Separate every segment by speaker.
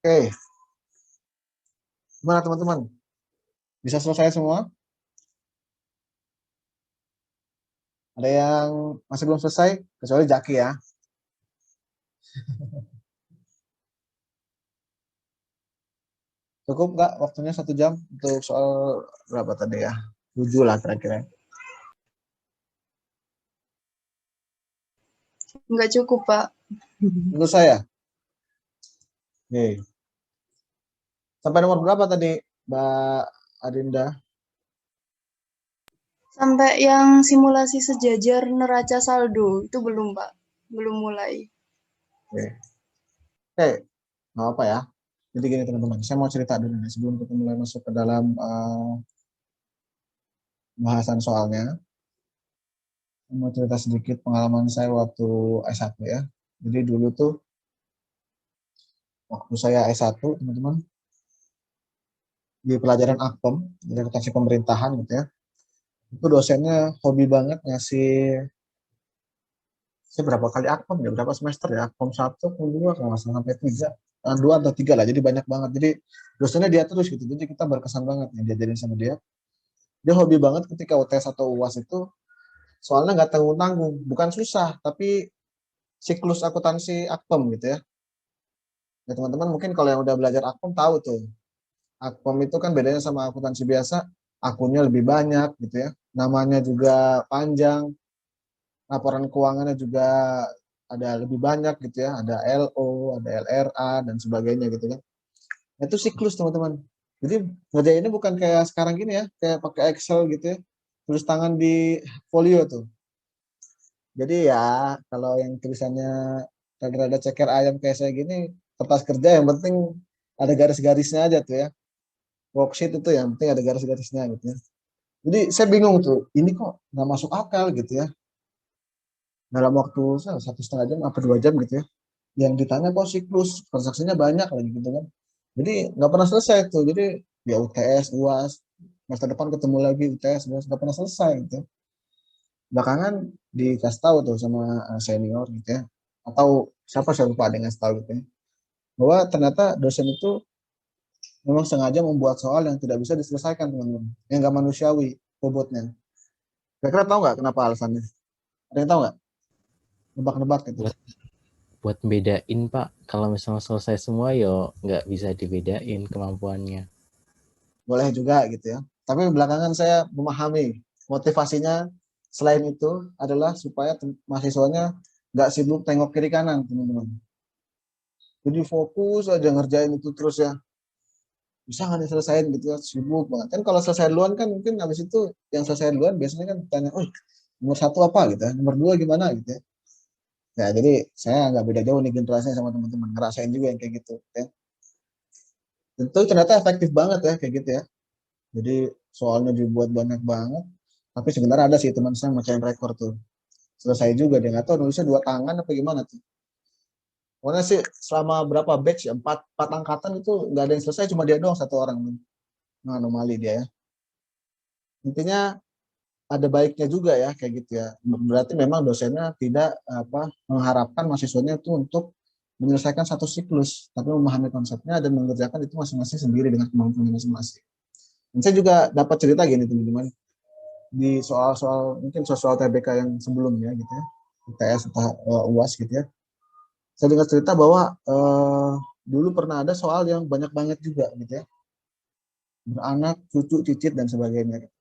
Speaker 1: Oke, gimana teman-teman? Bisa selesai semua? Ada yang masih belum selesai? Kecuali Jaki ya. Cukup nggak waktunya 1 jam untuk soal berapa tadi ya? 7 lah kira-kira.
Speaker 2: Nggak cukup, Pak.
Speaker 1: Menurut saya. Oke. Sampai nomor berapa tadi, Mbak Adinda?
Speaker 2: Sampai yang simulasi sejajar neraca saldo, itu belum, Pak. Belum mulai.
Speaker 1: Oke. Oke, nggak apa ya. Jadi gini teman-teman, saya mau cerita dulu nih sebelum kita mulai masuk ke dalam bahasan soalnya. Saya mau cerita sedikit pengalaman saya waktu S1 ya. Jadi dulu tuh waktu saya S1 teman-teman, di pelajaran Akpom, jadi akuntansi pemerintahan gitu ya. Itu dosennya hobi banget ngasih, saya berapa kali Akpom ya, berapa semester ya, Akpom 1, Akpom 2, kalau nggak salah sampai 3, 2 atau 3 lah, jadi banyak banget. Jadi dosennya dia terus gitu, jadi kita berkesan banget nih diajarin sama dia. Dia hobi banget ketika UTS atau UAS itu, soalnya nggak tanggung-tanggung, bukan susah, tapi siklus akuntansi Akpom gitu ya. Ya teman-teman mungkin kalau yang udah belajar Akpom tahu tuh, Akpom itu kan bedanya sama akuntansi biasa, akunnya lebih banyak gitu ya, namanya juga panjang, laporan keuangannya juga ada lebih banyak gitu ya, ada LO, ada LRA dan sebagainya gitu kan. Itu siklus teman-teman. Jadi ngerjainnya bukan kayak sekarang gini ya, kayak pakai Excel gitu ya, tulis tangan di folio tuh. Jadi ya kalau yang tulisannya rada-rada ceker ayam kayak saya gini, kertas kerja yang penting ada garis-garisnya aja tuh ya. Worksheet itu yang penting ada garis-garisnya gitu ya. Jadi saya bingung tuh, ini kok nggak masuk akal gitu ya. Dalam waktu 1,5 jam apa 2 jam gitu ya. Yang ditanya kok siklus, transaksinya banyak lagi gitu kan. Jadi nggak pernah selesai tuh. Jadi ya UTS, UAS, masa depan ketemu lagi UTS, UAS, nggak pernah selesai gitu. Belakangan dikasih tahu tuh sama senior gitu ya. Atau siapa saya lupa ada yang ngasih tahu gitu ya. Bahwa ternyata dosen itu memang sengaja membuat soal yang tidak bisa diselesaikan teman-teman. Yang nggak manusiawi bobotnya. Kira-kira tahu nggak kenapa alasannya? Ada yang tahu nggak? Nebak-nebak gitu.
Speaker 3: buat buat bedain Pak, kalau misalnya selesai semua yo nggak bisa dibedain kemampuannya.
Speaker 1: Boleh juga gitu ya. Tapi belakangan saya memahami motivasinya selain itu adalah supaya mahasiswanya nggak sibuk tengok kiri kanan teman-teman. Jadi fokus aja ngerjain itu terus ya. Bisa nggak diselesain gitu ya, sibuk banget. Kan kalau selesai duluan kan mungkin habis itu yang selesai duluan biasanya kan tanya, oh nomor 1 apa gitu ya, nomor 2 gimana gitu ya. Ya jadi saya nggak beda jauh nih generasinya sama teman-teman, ngerasain juga yang kayak gitu ya. Tentu ternyata efektif banget ya kayak gitu ya. Jadi soalnya dibuat banyak banget, tapi sebenarnya ada sih teman saya mecahin rekor tuh. Selesai juga dia nggak tahu nulisnya 2 tangan apa gimana tuh. Pokoknya sih selama berapa batch ya, empat angkatan itu nggak ada yang selesai, cuma dia doang 1 orang. Nah, anomali dia ya. Intinya ada baiknya juga ya kayak gitu ya. Berarti memang dosennya tidak mengharapkan mahasiswanya itu untuk menyelesaikan satu siklus, tapi memahami konsepnya dan mengerjakan itu masing-masing sendiri dengan kemampuan masing-masing. Dan saya juga dapat cerita gini teman-teman, di soal-soal mungkin soal TBK yang sebelumnya gitu ya, UTS atau UAS gitu ya. Saya dengar cerita bahwa dulu pernah ada soal yang banyak banget juga gitu ya, beranak, cucu, cicit dan sebagainya.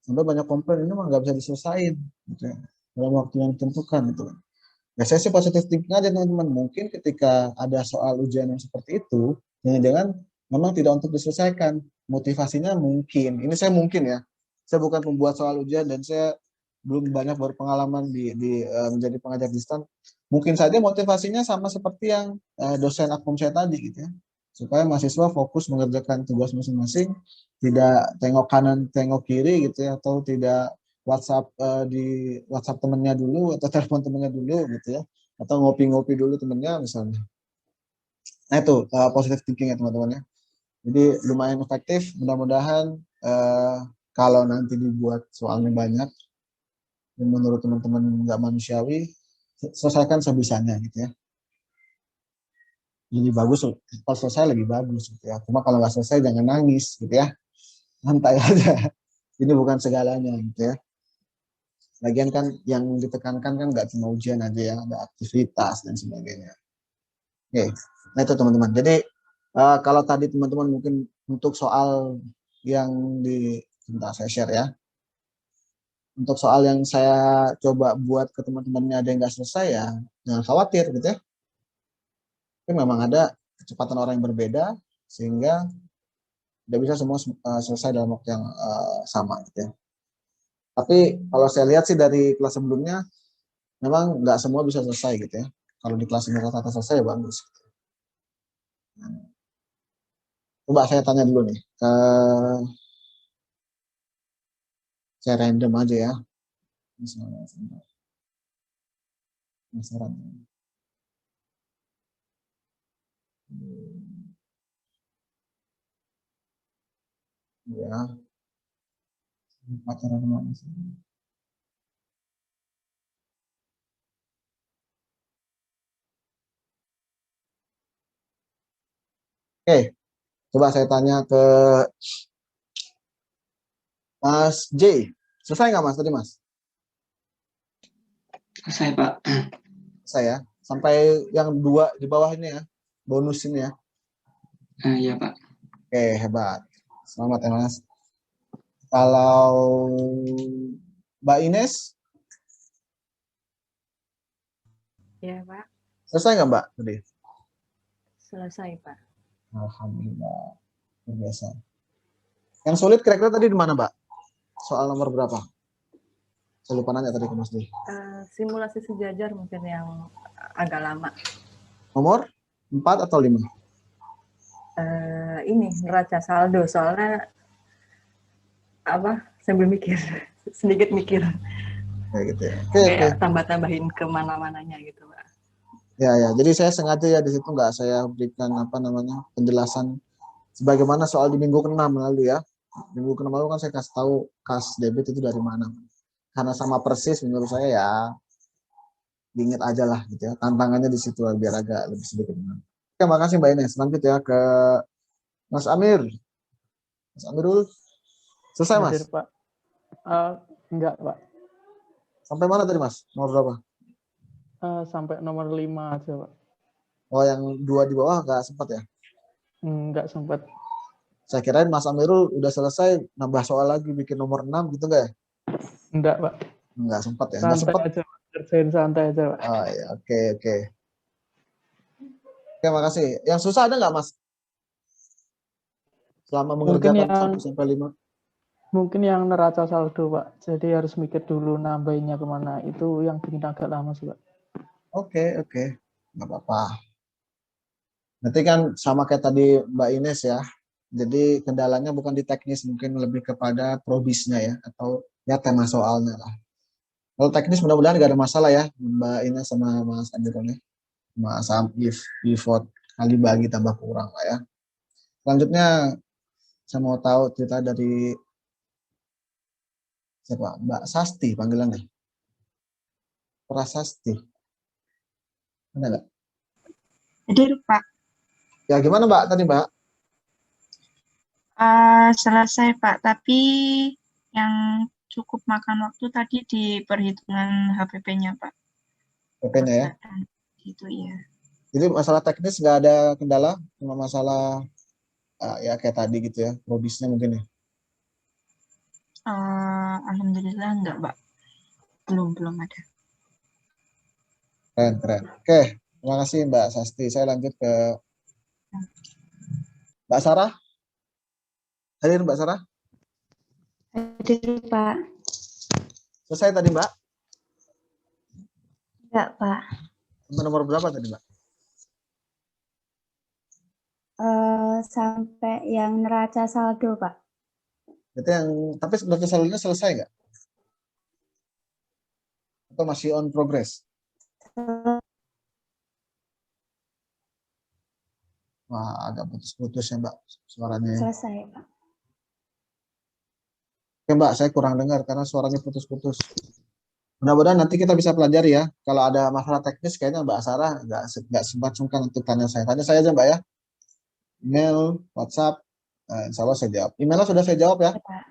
Speaker 1: Sampai banyak komplain ini mah nggak bisa diselesain gitu ya, dalam waktu yang ditentukan gitu kan. Ya saya sih positif thinking aja teman-teman. Mungkin ketika ada soal ujian yang seperti itu, jangan-jangan memang tidak untuk diselesaikan. Motivasinya mungkin, ini saya mungkin ya, saya bukan pembuat soal ujian dan saya belum banyak berpengalaman menjadi pengajar distan. Mungkin saja motivasinya sama seperti yang dosen akum saya tadi gitu ya, supaya mahasiswa fokus mengerjakan tugas masing-masing, tidak tengok kanan tengok kiri gitu ya, atau tidak WhatsApp di WhatsApp temennya dulu atau telepon temennya dulu gitu ya, atau ngopi-ngopi dulu temennya misalnya. Nah itu positive thinking ya teman-teman ya. Jadi lumayan efektif. Mudah-mudahan kalau nanti dibuat soalnya banyak dan menurut teman-teman nggak manusiawi, selesaikan sebisanya gitu ya. lebih bagus, kalau selesai lebih bagus gitu ya. Cuma kalau nggak selesai jangan nangis gitu ya, santai aja. Ini bukan segalanya gitu ya. Lagian kan yang ditekankan kan nggak cuma ujian aja ya, ada aktivitas dan sebagainya. Oke, nah itu teman-teman. Jadi kalau tadi teman-teman mungkin untuk soal yang sebentar saya share ya. Untuk soal yang saya coba buat ke teman-temannya ada yang nggak selesai ya, jangan khawatir gitu ya. Tapi memang ada kecepatan orang yang berbeda sehingga tidak bisa semua selesai dalam waktu yang sama gitu ya. Tapi kalau saya lihat sih dari kelas sebelumnya, memang nggak semua bisa selesai gitu ya. Kalau di kelas ini rata-rata selesai ya bagus. Coba saya tanya dulu nih, saya random aja ya. Misalnya, penasaran. Ya, pacaran mana sih? Oke, coba saya tanya ke Mas J. Selesai nggak Mas tadi Mas?
Speaker 4: Selesai, Pak.
Speaker 1: Saya sampai yang 2 di bawah ini ya, bonus ini ya.
Speaker 4: Iya, Pak.
Speaker 1: Oke, hebat. Selamat ya Mas. Kalau Mbak Ines,
Speaker 5: Ya, Pak.
Speaker 1: selesai nggak Mbak tadi?
Speaker 5: Selesai, Pak.
Speaker 1: Alhamdulillah, luar biasa. Yang sulit kira-kira tadi di mana Mbak? Soal nomor berapa? Saya lupa nanya tadi ke Mas D.
Speaker 5: Simulasi sejajar mungkin yang agak lama.
Speaker 1: Nomor 4 atau 5?
Speaker 5: Ini neraca saldo, soalnya sambil mikir, sedikit mikir.
Speaker 1: Kayak gitu ya. Oke.
Speaker 5: Kayak tambah-tambahin kemana-mananya gitu, Pak.
Speaker 1: Ya. Jadi saya sengaja ya di situ nggak saya berikan penjelasan sebagaimana soal di minggu ke-6 lalu ya. Minggu ke-6 lalu kan saya kasih tahu kas debit itu dari mana. Karena sama persis menurut saya ya diingat aja lah gitu ya. Tantangannya di situ biar agak lebih sedikit. Oke, makasih Mbak Ines. Lanjut ya ke Mas Amir. Mas Amirul, selesai Mas?
Speaker 6: Hadir, Pak. Enggak, Pak.
Speaker 1: Sampai mana tadi Mas? Nomor berapa?
Speaker 6: Sampai nomor 5 aja, Pak.
Speaker 1: Oh, yang 2 di bawah nggak sempat ya?
Speaker 6: Enggak sempat.
Speaker 1: Saya kirain Mas Amirul udah selesai, nambah soal lagi bikin nomor 6 gitu nggak ya?
Speaker 6: Enggak, Pak.
Speaker 1: Nggak sempat ya? Nggak
Speaker 6: Santai
Speaker 1: sempat?
Speaker 6: aja, Pak. Kerjain santai aja, Pak.
Speaker 1: Oh ya, oke. Oke, makasih. Yang susah ada nggak Mas? Selama mengerjakan 1-5?
Speaker 6: Mungkin yang neraca saldo, Pak. Jadi harus mikir dulu nambahinnya kemana. Itu yang bikin agak lama sih, Pak.
Speaker 1: Oke. Nggak apa-apa. Nanti kan sama kayak tadi Mbak Ines ya. Jadi kendalanya bukan di teknis, mungkin lebih kepada probisnya ya, atau ya tema soalnya lah. Kalau teknis mudah-mudahan nggak ada masalah ya, Mbak Ines sama Mas Andirone. Mas Amif, pivot, kali bagi tambah kurang lah ya. Selanjutnya saya mau tahu cerita dari siapa? Mbak Sasti panggilannya. Prasasti. Ada nggak?
Speaker 7: Hadir, Pak.
Speaker 1: Ya gimana Mbak tadi Mbak?
Speaker 7: Selesai, Pak. Tapi yang cukup makan waktu tadi di perhitungan HPP-nya, Pak.
Speaker 1: PP-nya ya.
Speaker 7: Gitu ya.
Speaker 1: Jadi masalah teknis nggak ada kendala, cuma masalah ya kayak tadi gitu ya, probisnya mungkin ya.
Speaker 7: Alhamdulillah enggak, Pak. Belum ada.
Speaker 1: Keren. Oke, terima kasih Mbak Sasti. Saya lanjut ke Mbak Sarah. Hadir Mbak Sarah.
Speaker 8: Hadir, Pak.
Speaker 1: Selesai tadi Mbak?
Speaker 8: Enggak, Pak.
Speaker 1: Sampai nomor berapa tadi Mbak?
Speaker 8: Sampai yang neraca saldo, Pak.
Speaker 1: Tapi neraca saldonya selesai nggak? Atau masih on progress? Wah, agak putus-putus ya Mbak suaranya.
Speaker 8: Selesai, Pak.
Speaker 1: Oke Mbak, saya kurang dengar karena suaranya putus-putus. Mudah-mudahan nanti kita bisa pelajari ya. Kalau ada masalah teknis kayaknya Mbak Sarah nggak sempat sungkan untuk tanya saya. Tanya saya aja Mbak ya. Email, WhatsApp, insya Allah saya jawab. Emailnya sudah saya jawab ya.
Speaker 8: Pak.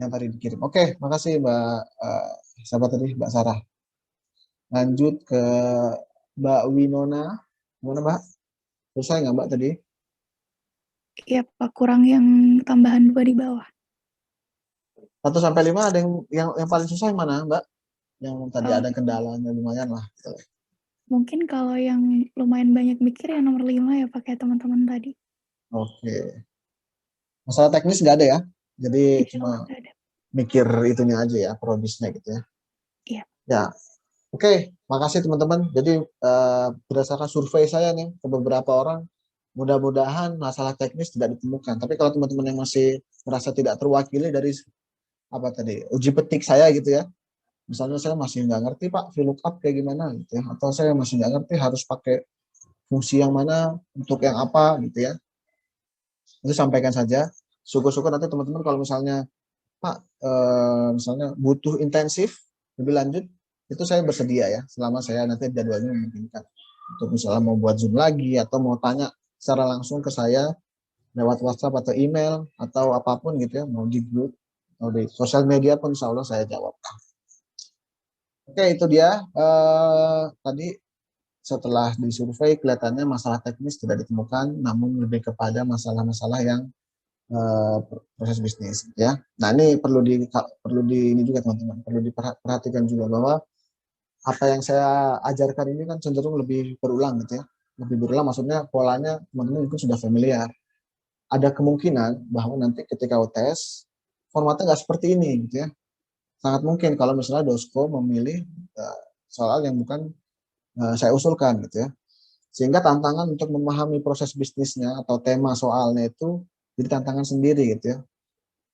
Speaker 1: Yang tadi dikirim. Oke, makasih Mbak. Siapa tadi? Mbak Sarah. Lanjut ke Mbak Winona. Gimana Mbak? Selesai nggak Mbak tadi?
Speaker 9: Iya Pak, kurang yang tambahan 2 di bawah.
Speaker 1: 1 sampai 5 ada yang paling susah yang mana Mbak? Yang tadi ada
Speaker 9: Oh,
Speaker 1: kendalanya lumayan lah.
Speaker 9: mungkin kalau yang lumayan banyak mikir yang nomor 5 ya pakai teman-teman tadi.
Speaker 1: Oke. Masalah teknis nggak ada ya? Jadi
Speaker 9: Insya
Speaker 1: cuma
Speaker 9: Allah nggak ada.
Speaker 1: mikir itunya aja ya, prodisnya gitu ya.
Speaker 9: Iya.
Speaker 1: Ya, oke. Makasih teman-teman. Jadi berdasarkan survei saya nih ke beberapa orang, mudah-mudahan masalah teknis tidak ditemukan. Tapi kalau teman-teman yang masih merasa tidak terwakili dari apa tadi uji petik saya gitu ya, misalnya saya masih nggak ngerti Pak VLOOKUP kayak gimana gitu ya, atau saya masih nggak ngerti harus pakai fungsi yang mana untuk yang apa gitu ya, itu sampaikan saja. Syukur-syukur nanti teman-teman kalau misalnya Pak misalnya butuh intensif lebih lanjut, itu saya bersedia ya, selama saya nanti jadwalnya memungkinkan untuk misalnya mau buat Zoom lagi atau mau tanya secara langsung ke saya lewat WhatsApp atau email atau apapun gitu ya, mau di grup atau di sosial media pun insya Allah saya jawab. Oke, itu dia tadi setelah disurvei kelihatannya masalah teknis tidak ditemukan, namun lebih kepada masalah-masalah yang proses bisnis ya. Nah, ini perlu di ini juga teman-teman, perlu diperhatikan juga bahwa apa yang saya ajarkan ini kan cenderung lebih berulang gitu ya. Lebih berulang maksudnya polanya teman-teman mungkin sudah familiar. Ada kemungkinan bahwa nanti ketika UTS formatnya nggak seperti ini gitu ya. Sangat mungkin kalau misalnya Dosko memilih soal yang bukan saya usulkan gitu ya. Sehingga tantangan untuk memahami proses bisnisnya atau tema soalnya itu jadi tantangan sendiri gitu ya.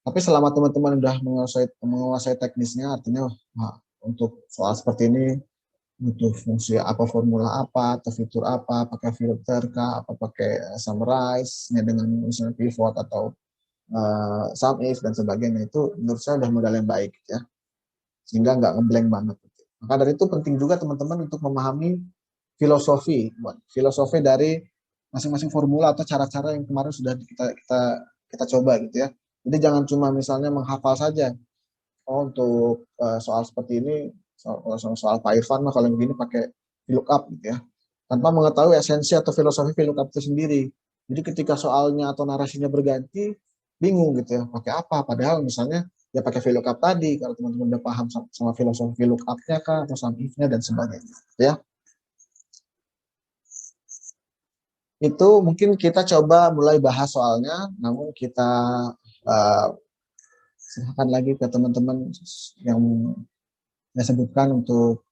Speaker 1: Tapi selama teman-teman udah menguasai teknisnya, artinya untuk soal seperti ini butuh fungsi apa, formula apa, atau fitur apa, pakai filter kah, apa pakai summarize dengan misalnya pivot atau sum if dan sebagainya, itu menurut saya udah modal yang baik ya. Sehingga nggak ngeblank banget. Maka dari itu penting juga teman-teman untuk memahami filosofi dari masing-masing formula atau cara-cara yang kemarin sudah kita coba gitu ya. Jadi jangan cuma misalnya menghafal saja. Oh, untuk soal seperti ini, soal Python mah kalau begini pakai VLOOKUP gitu ya. Tanpa mengetahui esensi atau filosofi VLOOKUP itu sendiri. Jadi ketika soalnya atau narasinya berganti, bingung gitu ya, pakai apa? Padahal misalnya ya pakai VLOOKUP tadi, kalau teman-teman udah paham sama filosofi VLOOKUP-nya kah, atau sum if-nya dan sebagainya. Ya. Itu mungkin kita coba mulai bahas soalnya, namun kita serahkan lagi ke teman-teman yang saya sebutkan untuk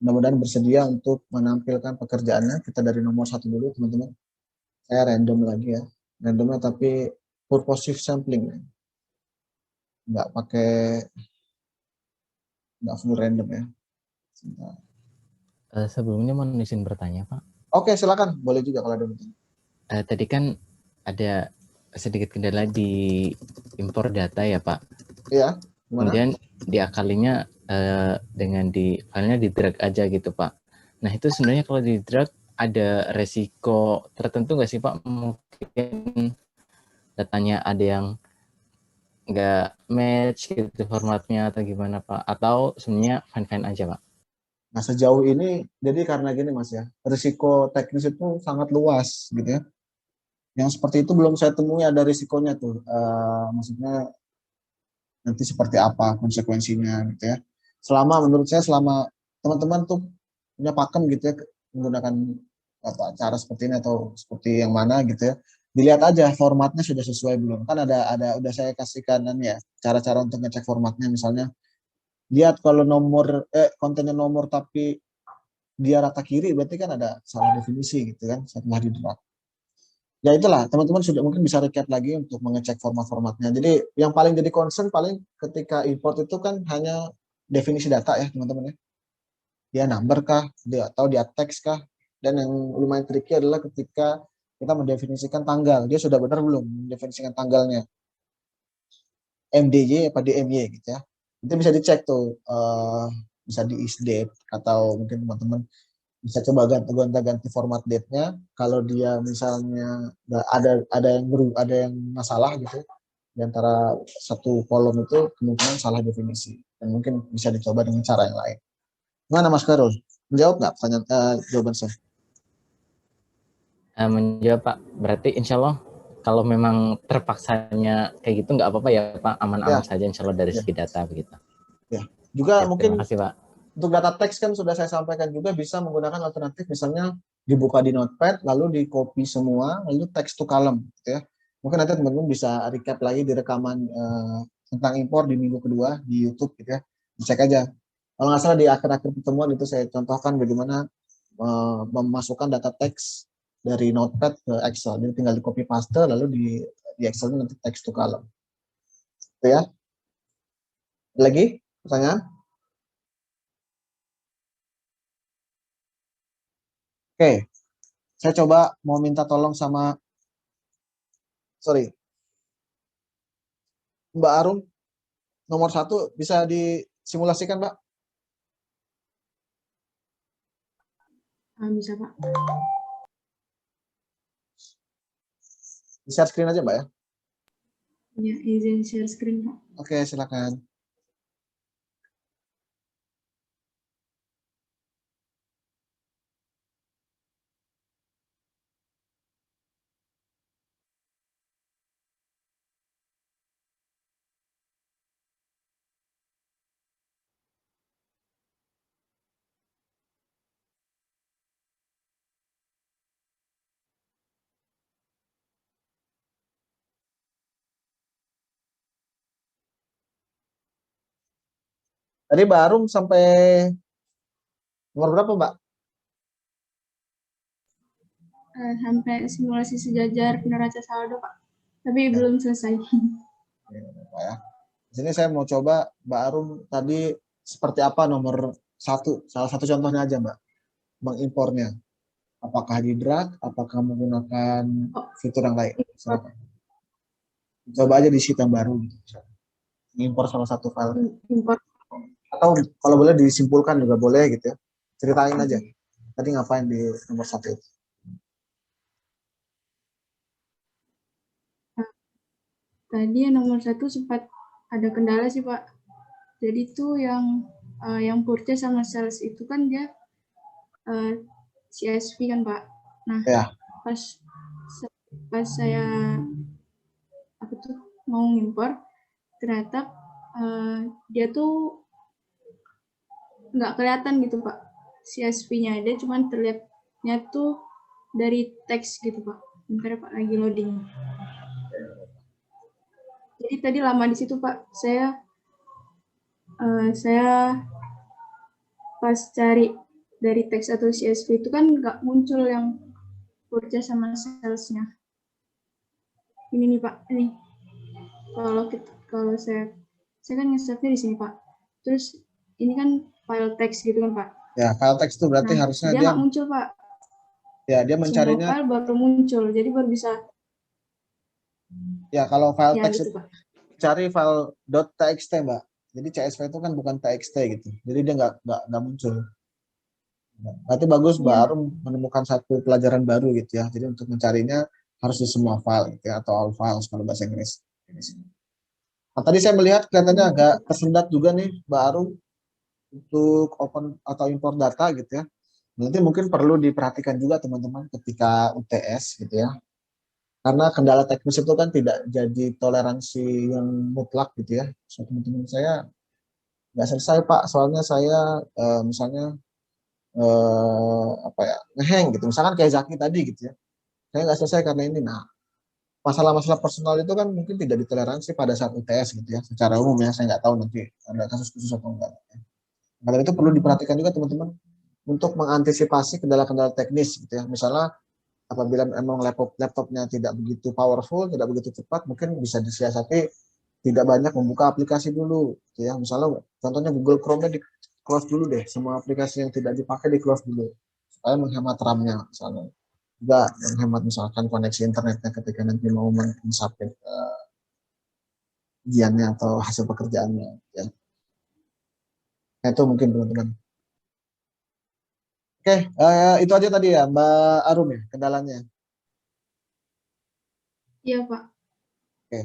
Speaker 1: mudah-mudahan bersedia untuk menampilkan pekerjaannya. Kita dari nomor 1 dulu teman-teman. Saya random lagi ya, randomnya tapi purposive sampling, nggak full random ya.
Speaker 3: Sebelumnya mau izin bertanya Pak.
Speaker 1: Oke, silakan, boleh juga kalau ada bertanya.
Speaker 3: Tadi kan ada sedikit kendala di impor data ya Pak.
Speaker 1: Iya.
Speaker 3: Kemudian diakalinya dengan filenya di drag aja gitu Pak. Nah itu sebenarnya kalau di drag ada resiko tertentu nggak sih Pak? Mungkin datanya ada yang nggak match gitu formatnya atau gimana Pak? Atau sebenarnya fine-fine aja Pak?
Speaker 1: Nah sejauh ini, jadi karena gini Mas ya, risiko teknis itu sangat luas gitu ya. Yang seperti itu belum saya temui ada risikonya tuh. Maksudnya nanti seperti apa konsekuensinya gitu ya. Menurut saya selama teman-teman tuh punya pakem gitu ya, menggunakan cara seperti ini atau seperti yang mana gitu ya, dilihat aja formatnya sudah sesuai belum. Kan udah saya kasihkan ya cara-cara untuk ngecek formatnya. Misalnya lihat kalau kontennya nomor tapi dia rata kiri, berarti kan ada salah definisi gitu kan setelah di drag. Ya itulah, teman-teman sudah mungkin bisa recap lagi untuk mengecek format-formatnya. Jadi yang paling jadi concern paling ketika import itu kan hanya definisi data ya teman-teman ya. Dia number kah, atau dia teks kah. Dan yang lumayan tricky adalah ketika kita mendefinisikan tanggal. Dia sudah benar belum mendefinisikan tanggalnya. MDY apa DMY gitu ya. Itu bisa dicek tuh, bisa di isdate atau mungkin teman-teman bisa coba ganti format date-nya. Kalau dia misalnya ada yang masalah gitu di antara satu kolom itu, kemungkinan salah definisi dan mungkin bisa dicoba dengan cara yang lain. Gimana Mas Karul? Menjawab nggak pertanyaan jawaban saya?
Speaker 3: Menjawab Pak. Berarti insya Allah kalau memang terpaksanya kayak gitu nggak apa-apa ya Pak, aman-aman
Speaker 1: Ya.
Speaker 3: saja insya Allah dari
Speaker 1: Ya.
Speaker 3: segi data begitu.
Speaker 1: Ya. Juga
Speaker 3: Ya,
Speaker 1: mungkin
Speaker 3: terima kasih Pak.
Speaker 1: untuk data teks kan sudah saya sampaikan juga, bisa menggunakan alternatif misalnya dibuka di Notepad lalu di copy semua lalu text to column gitu ya. Mungkin nanti teman-teman bisa recap lagi di rekaman tentang impor di minggu kedua di YouTube gitu ya. Cek aja. Kalau nggak salah di akhir-akhir pertemuan itu saya contohkan bagaimana memasukkan data teks dari Notepad ke Excel. Jadi tinggal di copy paste lalu di Excel nanti text to column. Itu ya. Lagi pertanyaan? Oke, saya coba mau minta tolong sama, Mbak Arum, nomor 1 bisa disimulasikan, Mbak?
Speaker 2: Bisa, Pak.
Speaker 1: Di share screen aja, Mbak ya?
Speaker 2: Ya, izin share screen, Pak.
Speaker 1: Oke, silakan. Tadi Mbak Arum sampai nomor berapa, Mbak?
Speaker 2: Sampai simulasi sejajar neraca saldo, Pak. Tapi belum selesai.
Speaker 1: Ya, Pak ya. Di sini saya mau coba Mbak Arum tadi seperti apa nomor 1, salah satu contohnya aja, Mbak, mengimpornya. Apakah di drag, apakah menggunakan fitur yang lain? Silakan. Coba aja di sheet yang baru gitu. Mengimpor salah satu file.
Speaker 2: Impor.
Speaker 1: Atau kalau boleh disimpulkan juga boleh gitu ya. Ceritain aja. Tadi ngapain di nomor 1 itu?
Speaker 2: Tadi yang nomor 1 sempat ada kendala sih, Pak. Jadi tuh yang purchase sama sales itu kan dia CSV kan, Pak. Nah,
Speaker 1: Ya.
Speaker 2: pas saya mau ngimpor, ternyata dia tuh nggak kelihatan gitu, Pak. CSV-nya ada, cuman terlihatnya tuh dari teks gitu, Pak. Bentar ya, Pak, lagi loading. Jadi tadi lama di situ, Pak. Saya pas cari dari teks atau CSV itu kan nggak muncul yang purchase sama sales-nya. Ini nih, Pak. Ini kalau saya kan nge-save-nya di sini, Pak. Terus ini kan file teks gitu kan, Pak.
Speaker 1: Ya, file teks itu berarti harusnya
Speaker 2: dia nggak muncul, Pak.
Speaker 1: Ya, dia mencarinya.
Speaker 2: Semua file baru muncul, jadi baru bisa.
Speaker 1: Ya, kalau file teks
Speaker 2: gitu,
Speaker 1: itu
Speaker 2: Pak.
Speaker 1: cari file .txt, Mbak. Jadi CSV itu kan bukan txt gitu. Jadi dia nggak muncul. Berarti bagus Mbak Arum menemukan satu pelajaran baru gitu ya. Jadi untuk mencarinya harus di semua file gitu ya, atau all files kalau bahasa Inggris. Nah, tadi saya melihat kelihatannya agak tersendat juga nih Mbak Arum untuk open atau import data gitu ya. Nanti mungkin perlu diperhatikan juga teman-teman ketika UTS gitu ya. Karena kendala teknis itu kan tidak jadi toleransi yang mutlak gitu ya. So, teman-teman saya nggak selesai Pak, soalnya saya misalnya ngehang gitu. Misalkan kayak Zaki tadi gitu ya. Saya nggak selesai karena ini. Nah, masalah-masalah personal itu kan mungkin tidak ditoleransi pada saat UTS gitu ya. Secara umum ya, saya nggak tahu nanti ada kasus khusus atau enggak. Karena itu perlu diperhatikan juga teman-teman untuk mengantisipasi kendala-kendala teknis gitu ya. Misalnya apabila memang laptopnya tidak begitu powerful, tidak begitu cepat, mungkin bisa disiasati tidak banyak membuka aplikasi dulu gitu ya. Misalnya contohnya Google Chrome-nya di close dulu deh, semua aplikasi yang tidak dipakai di close dulu supaya menghemat RAM-nya misalnya. Juga menghemat misalkan koneksi internetnya ketika nanti mau mensubmit ujiannya atau hasil pekerjaannya. Ya. Nah, itu mungkin teman-teman. Oke, itu aja tadi ya Mbak Arum ya kendalanya.
Speaker 2: Iya, Pak.
Speaker 1: Oke.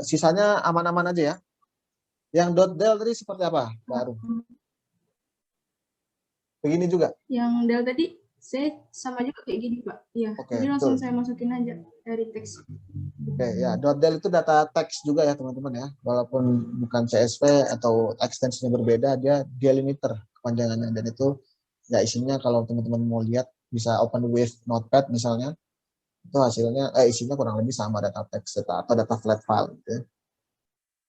Speaker 1: Sisanya aman-aman aja ya. Yang .del tadi seperti apa Mbak Arum? Begini juga?
Speaker 2: Yang del tadi saya sama juga kayak gini, Pak. Iya.
Speaker 1: Oke,
Speaker 2: Jadi langsung
Speaker 1: betul.
Speaker 2: saya masukin aja dari teks.
Speaker 1: Oke, ya, .del itu data teks juga ya teman-teman ya. Walaupun bukan CSV atau ekstensinya berbeda, dia delimiter kepanjangannya, dan itu ya isinya kalau teman-teman mau lihat bisa open with Notepad misalnya, itu hasilnya isinya kurang lebih sama data teks atau data flat file gitu ya.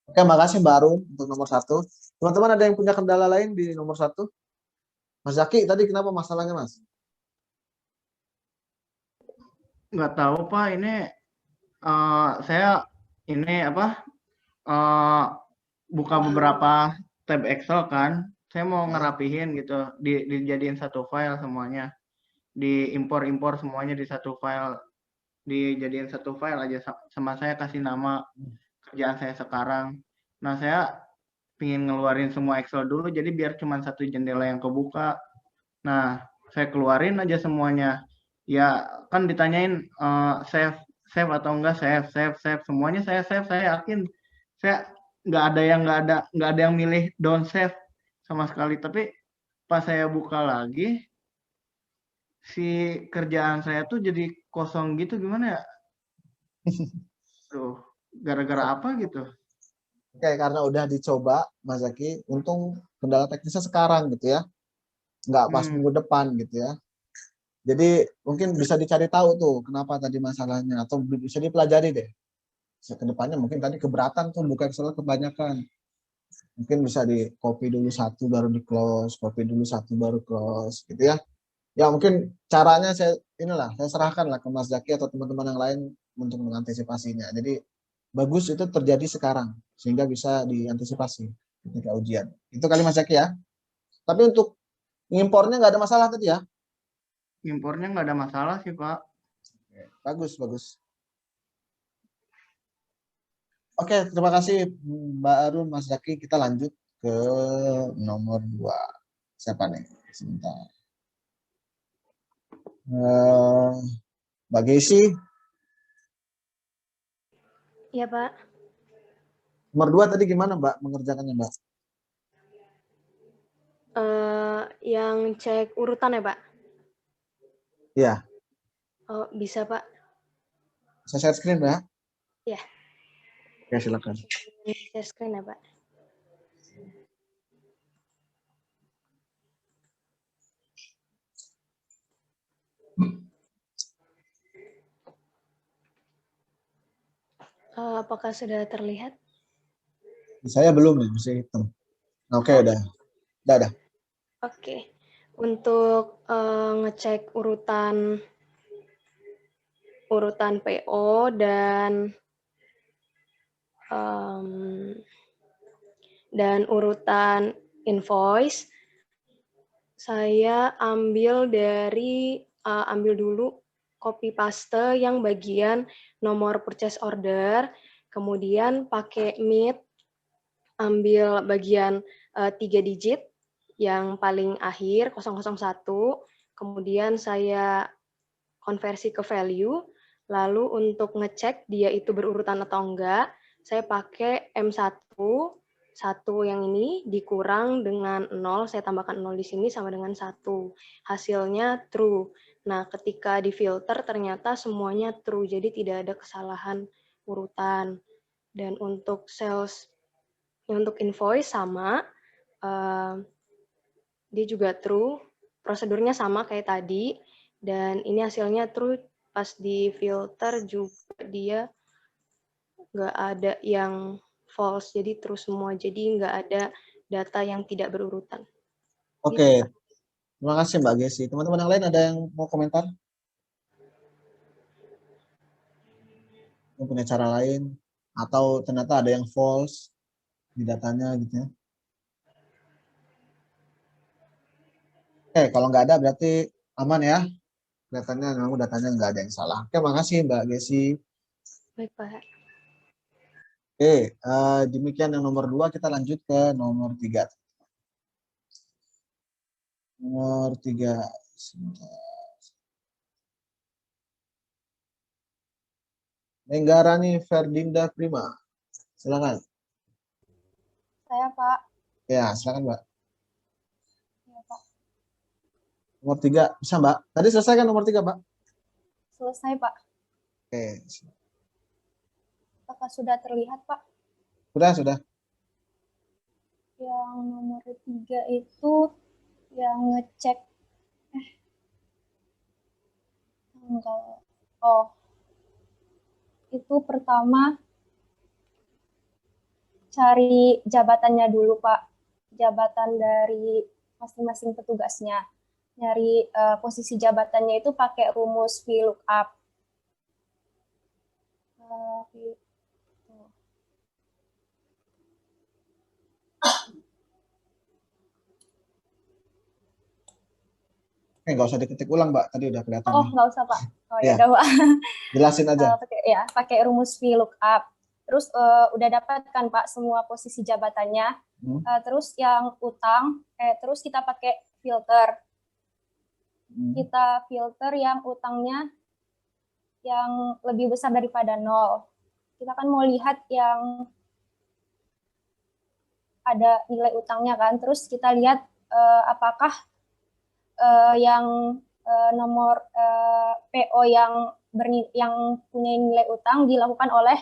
Speaker 1: Oke, makasih Mbak Arum untuk nomor 1. Teman-teman ada yang punya kendala lain di nomor 1? Mas Zaki tadi kenapa masalahnya Mas?
Speaker 10: Nggak tahu Pak, ini saya ini apa buka beberapa tab Excel kan, saya mau ngerapihin gitu, dijadiin satu file semuanya, diimpor-impor semuanya di satu file, dijadiin satu file aja, sama saya kasih nama kerjaan saya sekarang. Nah, saya pingin ngeluarin semua Excel dulu, jadi biar cuma satu jendela yang kebuka. Nah, saya keluarin aja semuanya. Ya, kan ditanyain save atau enggak, save. Semuanya saya save, saya yakin. Saya nggak ada yang milih don't save sama sekali. Tapi pas saya buka lagi, si kerjaan saya tuh jadi kosong gitu, gimana ya? Tuh, gara-gara apa gitu?
Speaker 1: Oke, karena udah dicoba Mas Zaki, untung kendala teknisnya sekarang gitu ya. Nggak pas minggu depan gitu ya. Jadi mungkin bisa dicari tahu tuh kenapa tadi masalahnya, atau bisa dipelajari deh. Kedepannya mungkin tadi keberatan tuh buka Excel kebanyakan. Mungkin bisa di copy dulu satu baru di close, copy dulu satu baru close gitu ya. Ya mungkin caranya saya serahkan lah ke Mas Zaki atau teman-teman yang lain untuk mengantisipasinya. Jadi bagus itu terjadi sekarang sehingga bisa diantisipasi ketika ujian. Itu kali Mas Zaki ya. Tapi untuk impornya nggak ada masalah tadi ya?
Speaker 10: Impornya nggak ada masalah sih Pak.
Speaker 1: Bagus. Oke, terima kasih Mbak Arum, Mas Zaki. Kita lanjut ke nomor 2. Siapa nih? Sebentar. Mbak Gesi.
Speaker 11: Iya Pak.
Speaker 1: Nomor 2 tadi gimana Mbak mengerjakannya Mbak?
Speaker 11: Yang cek urutan ya Pak?
Speaker 1: Iya.
Speaker 11: Oh, bisa Pak.
Speaker 1: Saya share screen Mbak?
Speaker 11: Iya.
Speaker 1: Oke, silakan.
Speaker 11: Share screen ya Pak. Apakah sudah terlihat?
Speaker 1: Saya belum nih, masih hitam. Oke, udah.
Speaker 11: Oke. Untuk ngecek urutan PO dan urutan invoice, saya ambil dulu copy paste yang bagian nomor purchase order, kemudian pakai Meet ambil bagian 3 digit yang paling akhir 001, kemudian saya konversi ke value, lalu untuk ngecek dia itu berurutan atau enggak, saya pakai M1, 1 yang ini dikurang dengan 0, saya tambahkan 0 di sini sama dengan 1. Hasilnya true. Nah, ketika difilter ternyata semuanya true, jadi tidak ada kesalahan urutan. Dan untuk sales, untuk invoice sama, dia juga true, prosedurnya sama kayak tadi, dan ini hasilnya true, pas di filter juga dia nggak ada yang false, jadi true semua, jadi nggak ada data yang tidak berurutan.
Speaker 1: Oke, terima kasih Mbak Gesi. Teman-teman yang lain ada yang mau komentar? Yang punya cara lain? Atau ternyata ada yang false di datanya gitu ya? Oke, kalau nggak ada berarti aman ya. Kelihatannya memang datanya nggak ada yang salah. Oke, makasih Mbak Gesi.
Speaker 11: Baik, Pak.
Speaker 1: Oke, demikian yang nomor 2, kita lanjut ke nomor 3. Nomor 3. Menggarani Ferdinda Prima. Silakan.
Speaker 12: Saya, Pak.
Speaker 1: Ya, silakan, Mbak.
Speaker 12: Ya, Pak.
Speaker 1: Nomor 3, bisa, Mbak? Tadi selesai kan nomor 3, Mbak?
Speaker 12: Selesai, Pak.
Speaker 1: Oke.
Speaker 12: Apakah sudah terlihat, Pak?
Speaker 1: Sudah.
Speaker 12: Yang nomor 3 itu yang ngecek tanggal. Oh, itu pertama cari jabatannya dulu, Pak. Jabatan dari masing-masing petugasnya. Nyari posisi jabatannya itu pakai rumus VLOOKUP.
Speaker 1: Nggak usah diketik ulang, Mbak. Tadi udah kelihatan.
Speaker 12: Oh, nggak usah, Pak. Oh, ya
Speaker 1: ya
Speaker 12: udah, Pak.
Speaker 1: Jelasin aja.
Speaker 12: Pakai rumus VLOOKUP. Terus udah dapat kan, Pak, semua posisi jabatannya. Terus yang utang, terus kita pakai filter. Kita filter yang utangnya yang lebih besar daripada 0. Kita kan mau lihat yang ada nilai utangnya kan. Terus kita lihat apakah yang nomor PO yang punya nilai utang dilakukan oleh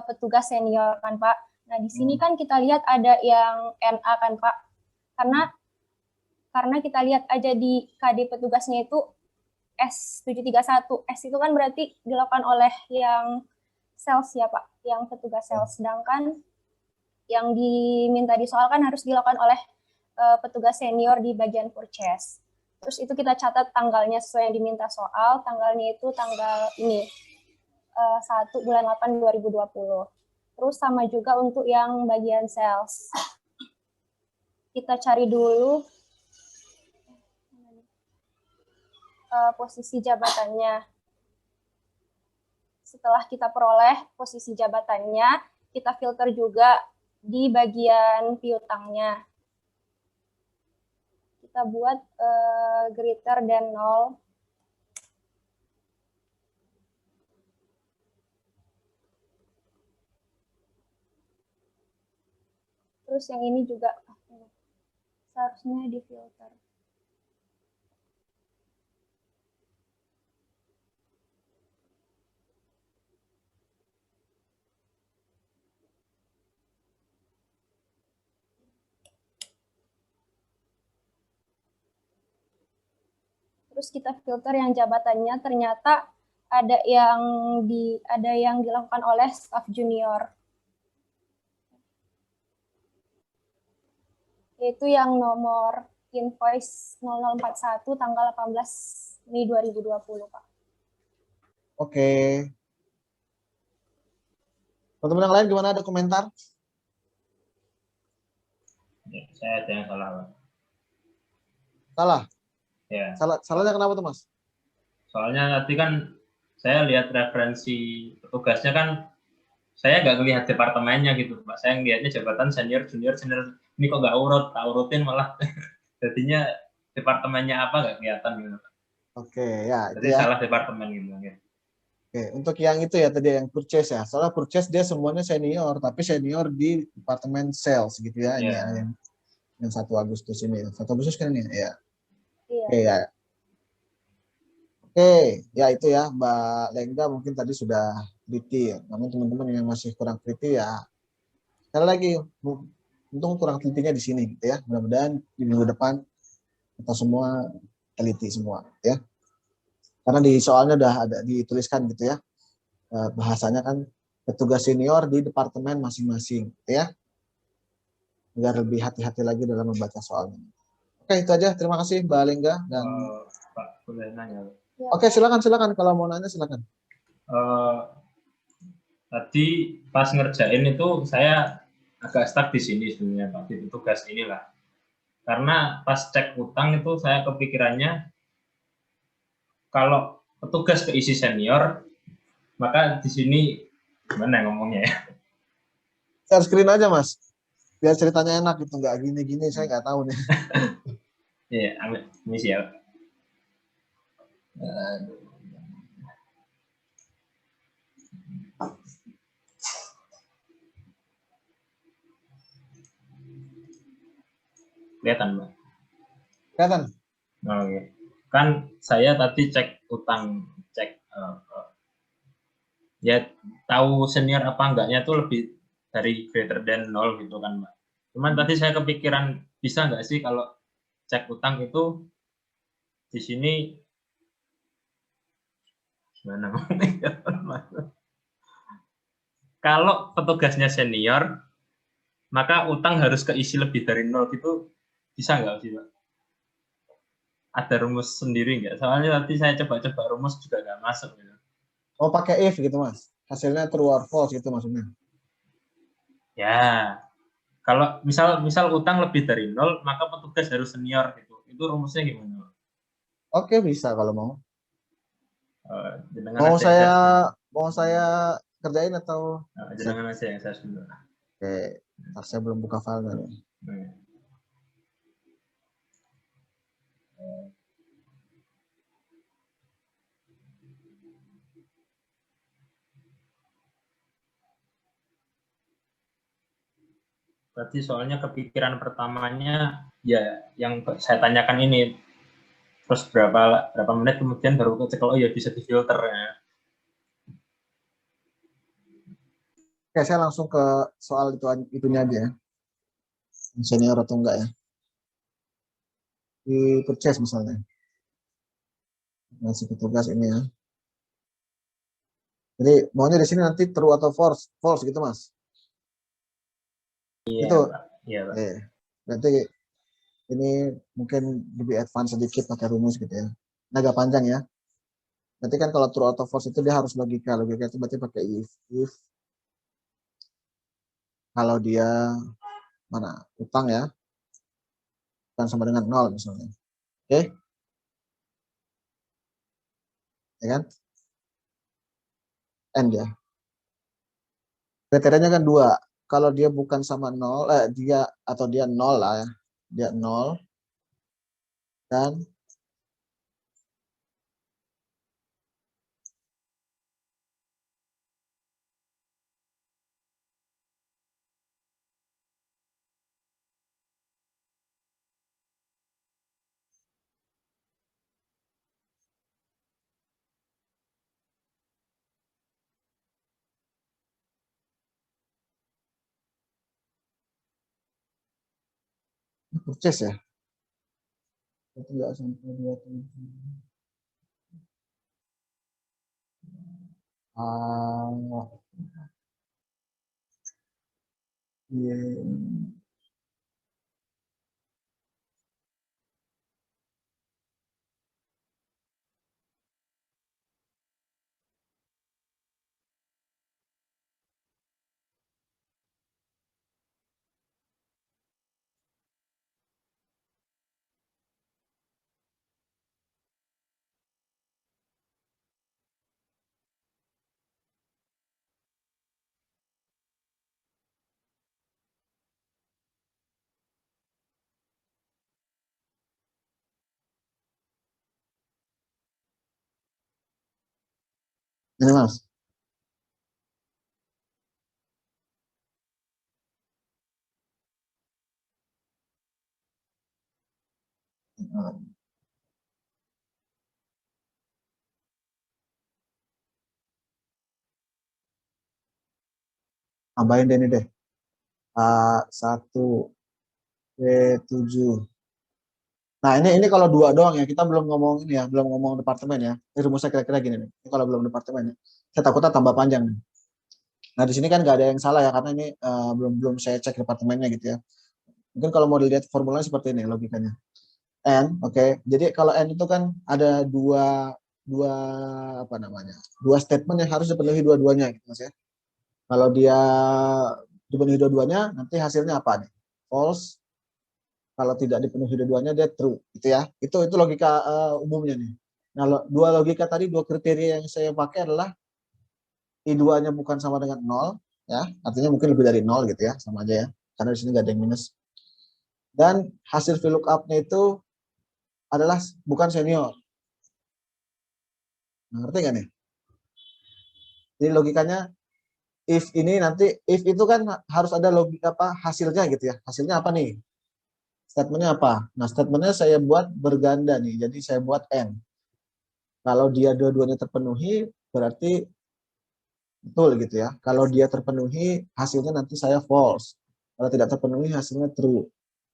Speaker 12: petugas senior kan, Pak. Nah, di sini kan kita lihat ada yang NA kan, Pak. Karena kita lihat aja di KD petugasnya itu S731. S itu kan berarti dilakukan oleh yang sales ya, Pak, yang petugas sales. Sedangkan yang diminta di soal kan harus dilakukan oleh petugas senior di bagian purchase. Terus itu kita catat tanggalnya sesuai yang diminta soal. Tanggalnya itu tanggal ini, 1 bulan 8 2020. Terus sama juga untuk yang bagian sales. Kita cari dulu posisi jabatannya. Setelah kita peroleh posisi jabatannya, kita filter juga di bagian piutangnya. Kita buat greater than 0. Terus yang ini juga seharusnya difilter. Terus kita filter yang jabatannya ternyata ada yang dilakukan oleh staff junior. Yaitu yang nomor invoice 0041 tanggal 18 Mei 2020, Pak.
Speaker 1: Oke. Teman-teman yang lain gimana, ada komentar?
Speaker 13: Ya, saya ada yang salah, Pak.
Speaker 1: Salah?
Speaker 13: Ya.
Speaker 1: Salahnya kenapa tuh, Mas?
Speaker 13: Soalnya tadi kan saya lihat referensi petugasnya kan saya nggak melihat departemennya gitu, Pak. Saya ngelihatnya jabatan senior, junior, senior. Ini kok nggak urut, tak urutin malah. Jadinya departemennya apa nggak kelihatan gitu.
Speaker 1: Oke, ya.
Speaker 13: Jadi
Speaker 1: ya.
Speaker 13: salah departemen gitu. Ya.
Speaker 1: Oke, untuk yang itu ya tadi yang purchase ya. Soalnya purchase dia semuanya senior, tapi senior di departemen sales gitu ya.
Speaker 13: Yeah.
Speaker 1: Ini yang 1 Agustus ini. 1 Agustus kan ini ya.
Speaker 12: Iya.
Speaker 1: Oke ya. Oke, ya itu ya Mbak Lengga mungkin tadi sudah teliti. Namun teman-teman yang masih kurang teliti ya. Sekali lagi, untung kurang telitinya di sini gitu ya. Mudah-mudahan di minggu depan kita semua teliti semua ya. Karena di soalnya udah ada dituliskan gitu ya. Bahasanya kan petugas senior di departemen masing-masing gitu ya. Agar lebih hati-hati lagi dalam membaca soalnya. Oke, itu aja. Terima kasih Mbak Lengga dan
Speaker 13: Pak, boleh nanya.
Speaker 1: Oke, silakan kalau mau nanya silakan.
Speaker 13: Tadi pas ngerjain itu saya agak stuck di sini sebenarnya, Pak, di tugas inilah. Karena pas cek utang itu saya kepikirannya kalau petugas keisi senior, maka di sini gimana ngomongnya ya?
Speaker 1: share screen aja Mas, biar ceritanya enak gitu, nggak gini-gini saya nggak tahu nih.
Speaker 13: Iya, ambil ini sih ya. Aduh. Kelihatan, Mbak?
Speaker 1: Kelihatan.
Speaker 13: Oke. Kan saya tadi cek utang, cek ya tahu senior apa enggaknya tuh lebih dari greater than 0 gitu kan, Mbak. Cuman tadi saya kepikiran, bisa nggak sih kalau cek utang itu di sini gimana? Kalau petugasnya senior, maka utang harus keisi lebih dari 0 gitu, bisa nggak sih, Pak? Ada rumus sendiri nggak? Soalnya nanti saya coba-coba rumus juga nggak masuk gitu.
Speaker 1: Oh pakai if gitu Mas, hasilnya true or false gitu maksudnya.
Speaker 13: Ya, kalau misal utang lebih dari 0, maka petugas harus senior gitu. Itu rumusnya gimana?
Speaker 1: Oke, bisa kalau mau.
Speaker 13: Jenengan
Speaker 1: Mau saya kerjain atau?
Speaker 13: Jenengan aja yang saya dulu.
Speaker 1: Oke, saya belum buka filenya nih.
Speaker 13: Berarti soalnya kepikiran pertamanya ya yang saya tanyakan ini, terus berapa menit kemudian baru kecek, oh ya bisa difilter ya.
Speaker 1: Oke, saya langsung ke soal itunya aja ya. Senior atau enggak ya. Di purchase misalnya. Masih petugas ini ya. Jadi maunya di sini nanti true atau false gitu Mas.
Speaker 13: Iya,
Speaker 1: itu.
Speaker 13: Pak. Iya, Pak.
Speaker 1: Berarti ini mungkin lebih advance sedikit pakai rumus gitu ya. Ini agak panjang ya. Nanti kan kalau true atau false itu dia harus logika. Logika itu berarti pakai if. Kalau dia mana utang ya, utang sama dengan 0 misalnya. Oke. Ya kan? End ya. Kriterianya kan 2. Kalau dia bukan sama 0, dia 0 lah ya. Dia 0 dan purchase ya. Itu enggak sampai 27. Iya. Ini Mas. Tambahin deh ini deh. A1 W7. Nah, ini kalau 2 doang ya. Kita belum ngomong ini ya, belum ngomong departemen ya. Ini rumusnya kira-kira gini nih. Ini kalau belum departemen ya. Saya takutnya tambah panjang nih. Nah, di sini kan nggak ada yang salah ya, karena ini belum saya cek departemennya gitu ya. Mungkin kalau mau dilihat formulanya seperti ini logikanya. N, oke. Jadi kalau N itu kan ada dua statement yang harus dipenuhi dua-duanya gitu Mas ya. Kalau dia dipenuhi dua-duanya, nanti hasilnya apa nih? False. Kalau tidak dipenuhi dua-duanya dia true gitu ya. Itu logika umumnya nih. Nah, dua kriteria yang saya pakai adalah I2-nya bukan sama dengan 0 ya, artinya mungkin lebih dari 0 gitu ya, sama aja ya, karena di sini nggak ada yang minus. Dan hasil VLOOKUP-nya itu adalah bukan senior. Nah, ngerti nggak nih? Jadi logikanya if ini nanti, if itu kan harus ada logika apa hasilnya gitu ya. Hasilnya apa nih? Statementnya apa? Nah, statementnya saya buat berganda nih. Jadi saya buat N. Kalau dia dua-duanya terpenuhi, berarti betul gitu ya. Kalau dia terpenuhi, hasilnya nanti saya false. Kalau tidak terpenuhi, hasilnya true.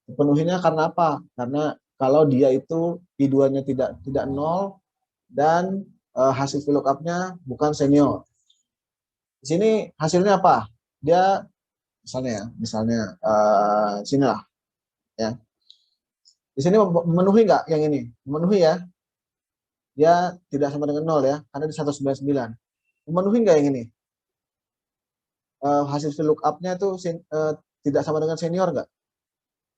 Speaker 1: Terpenuhinya karena apa? Karena kalau dia itu I2-nya tidak 0 dan hasil VLOOKUP-nya bukan senior. Di sini hasilnya apa? Dia misalnya sini lah ya. Di sini memenuhi nggak yang ini? Memenuhi ya. Dia tidak sama dengan 0 ya, karena di 199. Memenuhi nggak yang ini? Hasil VLOOKUP-nya itu tidak sama dengan senior nggak?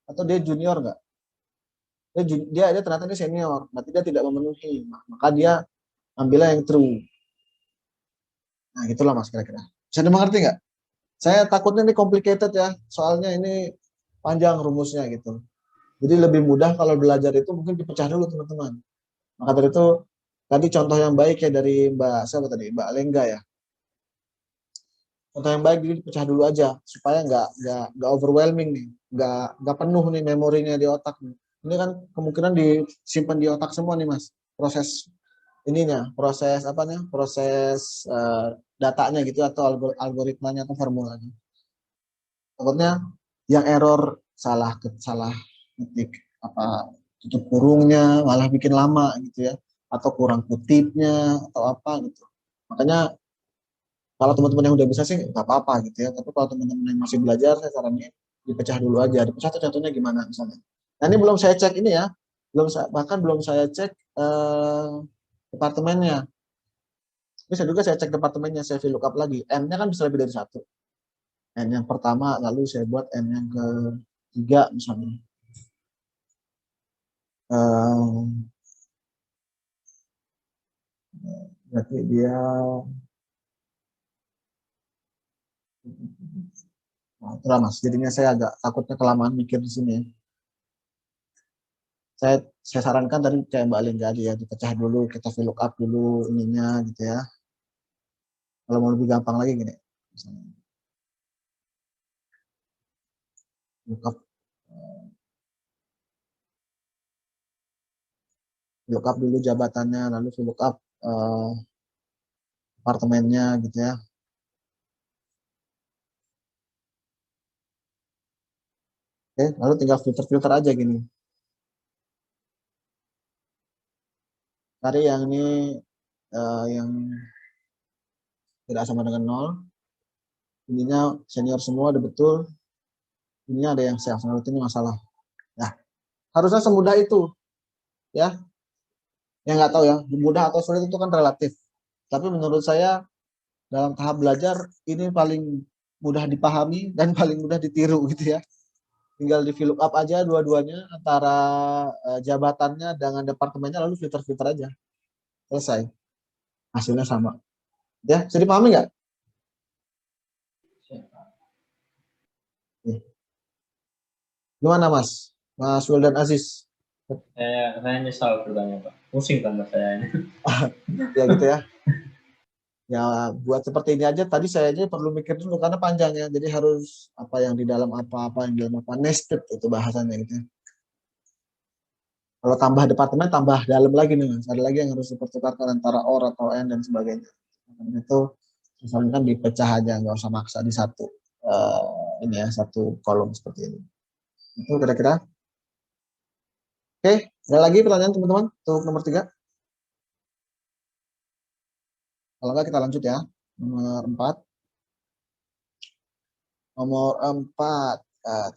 Speaker 1: Atau dia junior nggak? Dia ternyata ini senior, berarti dia tidak memenuhi, maka dia ambilnya yang true. Nah, itulah Mas kira-kira. Bisa dimengerti nggak? Saya takutnya ini complicated ya, soalnya ini panjang rumusnya gitu. Jadi lebih mudah kalau belajar itu mungkin dipecah dulu teman-teman. Maka dari itu tadi contoh yang baik ya dari Mbak Lengga ya. Contoh yang baik jadi dipecah dulu aja supaya nggak overwhelming nih, nggak penuh nih memorinya di otak nih. Ini kan kemungkinan disimpan di otak semua nih Mas. Proses ininya, proses datanya gitu atau algoritmanya atau formulanya. Takutnya yang error salah ketik tutup kurungnya malah bikin lama gitu ya, atau kurang kutipnya atau apa gitu. Makanya kalau teman-teman yang udah bisa sih nggak apa-apa gitu ya, tapi kalau teman-teman yang masih belajar saya saranin dipecah dulu aja. Dipecah tuh contohnya gimana misalnya. Nah, ini belum saya cek ini ya, bahkan belum saya cek departemennya. Bisa juga saya cek departemennya, saya VLOOKUP lagi. N-nya kan bisa lebih dari 1. N yang pertama, lalu saya buat N yang ketiga misalnya. Berarti dia itulah Mas, jadinya saya agak takutnya kelamaan mikir di sini. Saya sarankan tadi kayak Mbak Lin tadi ya, dipecah dulu, kita VLOOKUP dulu ininya gitu ya. Kalau mau lebih gampang lagi gini, misalnya VLOOKUP dulu jabatannya, lalu VLOOKUP apartemennya gitu ya. Oke, lalu tinggal filter aja gini. Cari yang ini yang tidak sama dengan 0. Ininya senior semua udah betul. Ininya ada yang self, nah ini masalah. Nah, harusnya semudah itu. Ya. Yang nggak tahu ya, mudah atau sulit itu kan relatif. Tapi menurut saya dalam tahap belajar ini paling mudah dipahami dan paling mudah ditiru gitu ya. Tinggal di VLOOKUP aja dua-duanya antara jabatannya dengan departemennya, lalu filter aja. Selesai. Hasilnya sama. Ya, bisa dipahami nggak? Gimana Mas? Mas Wildan Aziz?
Speaker 13: Saya nyesal bertanya Pak. Pusing tambah saya ini.
Speaker 1: Ya gitu ya. Ya buat seperti ini aja tadi saya aja perlu mikir dulu karena panjang ya. Jadi harus apa yang di dalam apa yang di dalam apa, nested itu bahasanya gitu ya. Kalau tambah departemen tambah dalam lagi nih Mas. Ada lagi yang harus dipertukarkan antara OR atau N dan sebagainya. Itu misalnya kan dipecah aja, nggak usah maksa di satu ini ya, satu kolom seperti ini. Itu kira-kira. Oke, ada lagi pertanyaan teman-teman untuk nomor 3? Kalau enggak kita lanjut ya. Nomor 4. Nomor 4.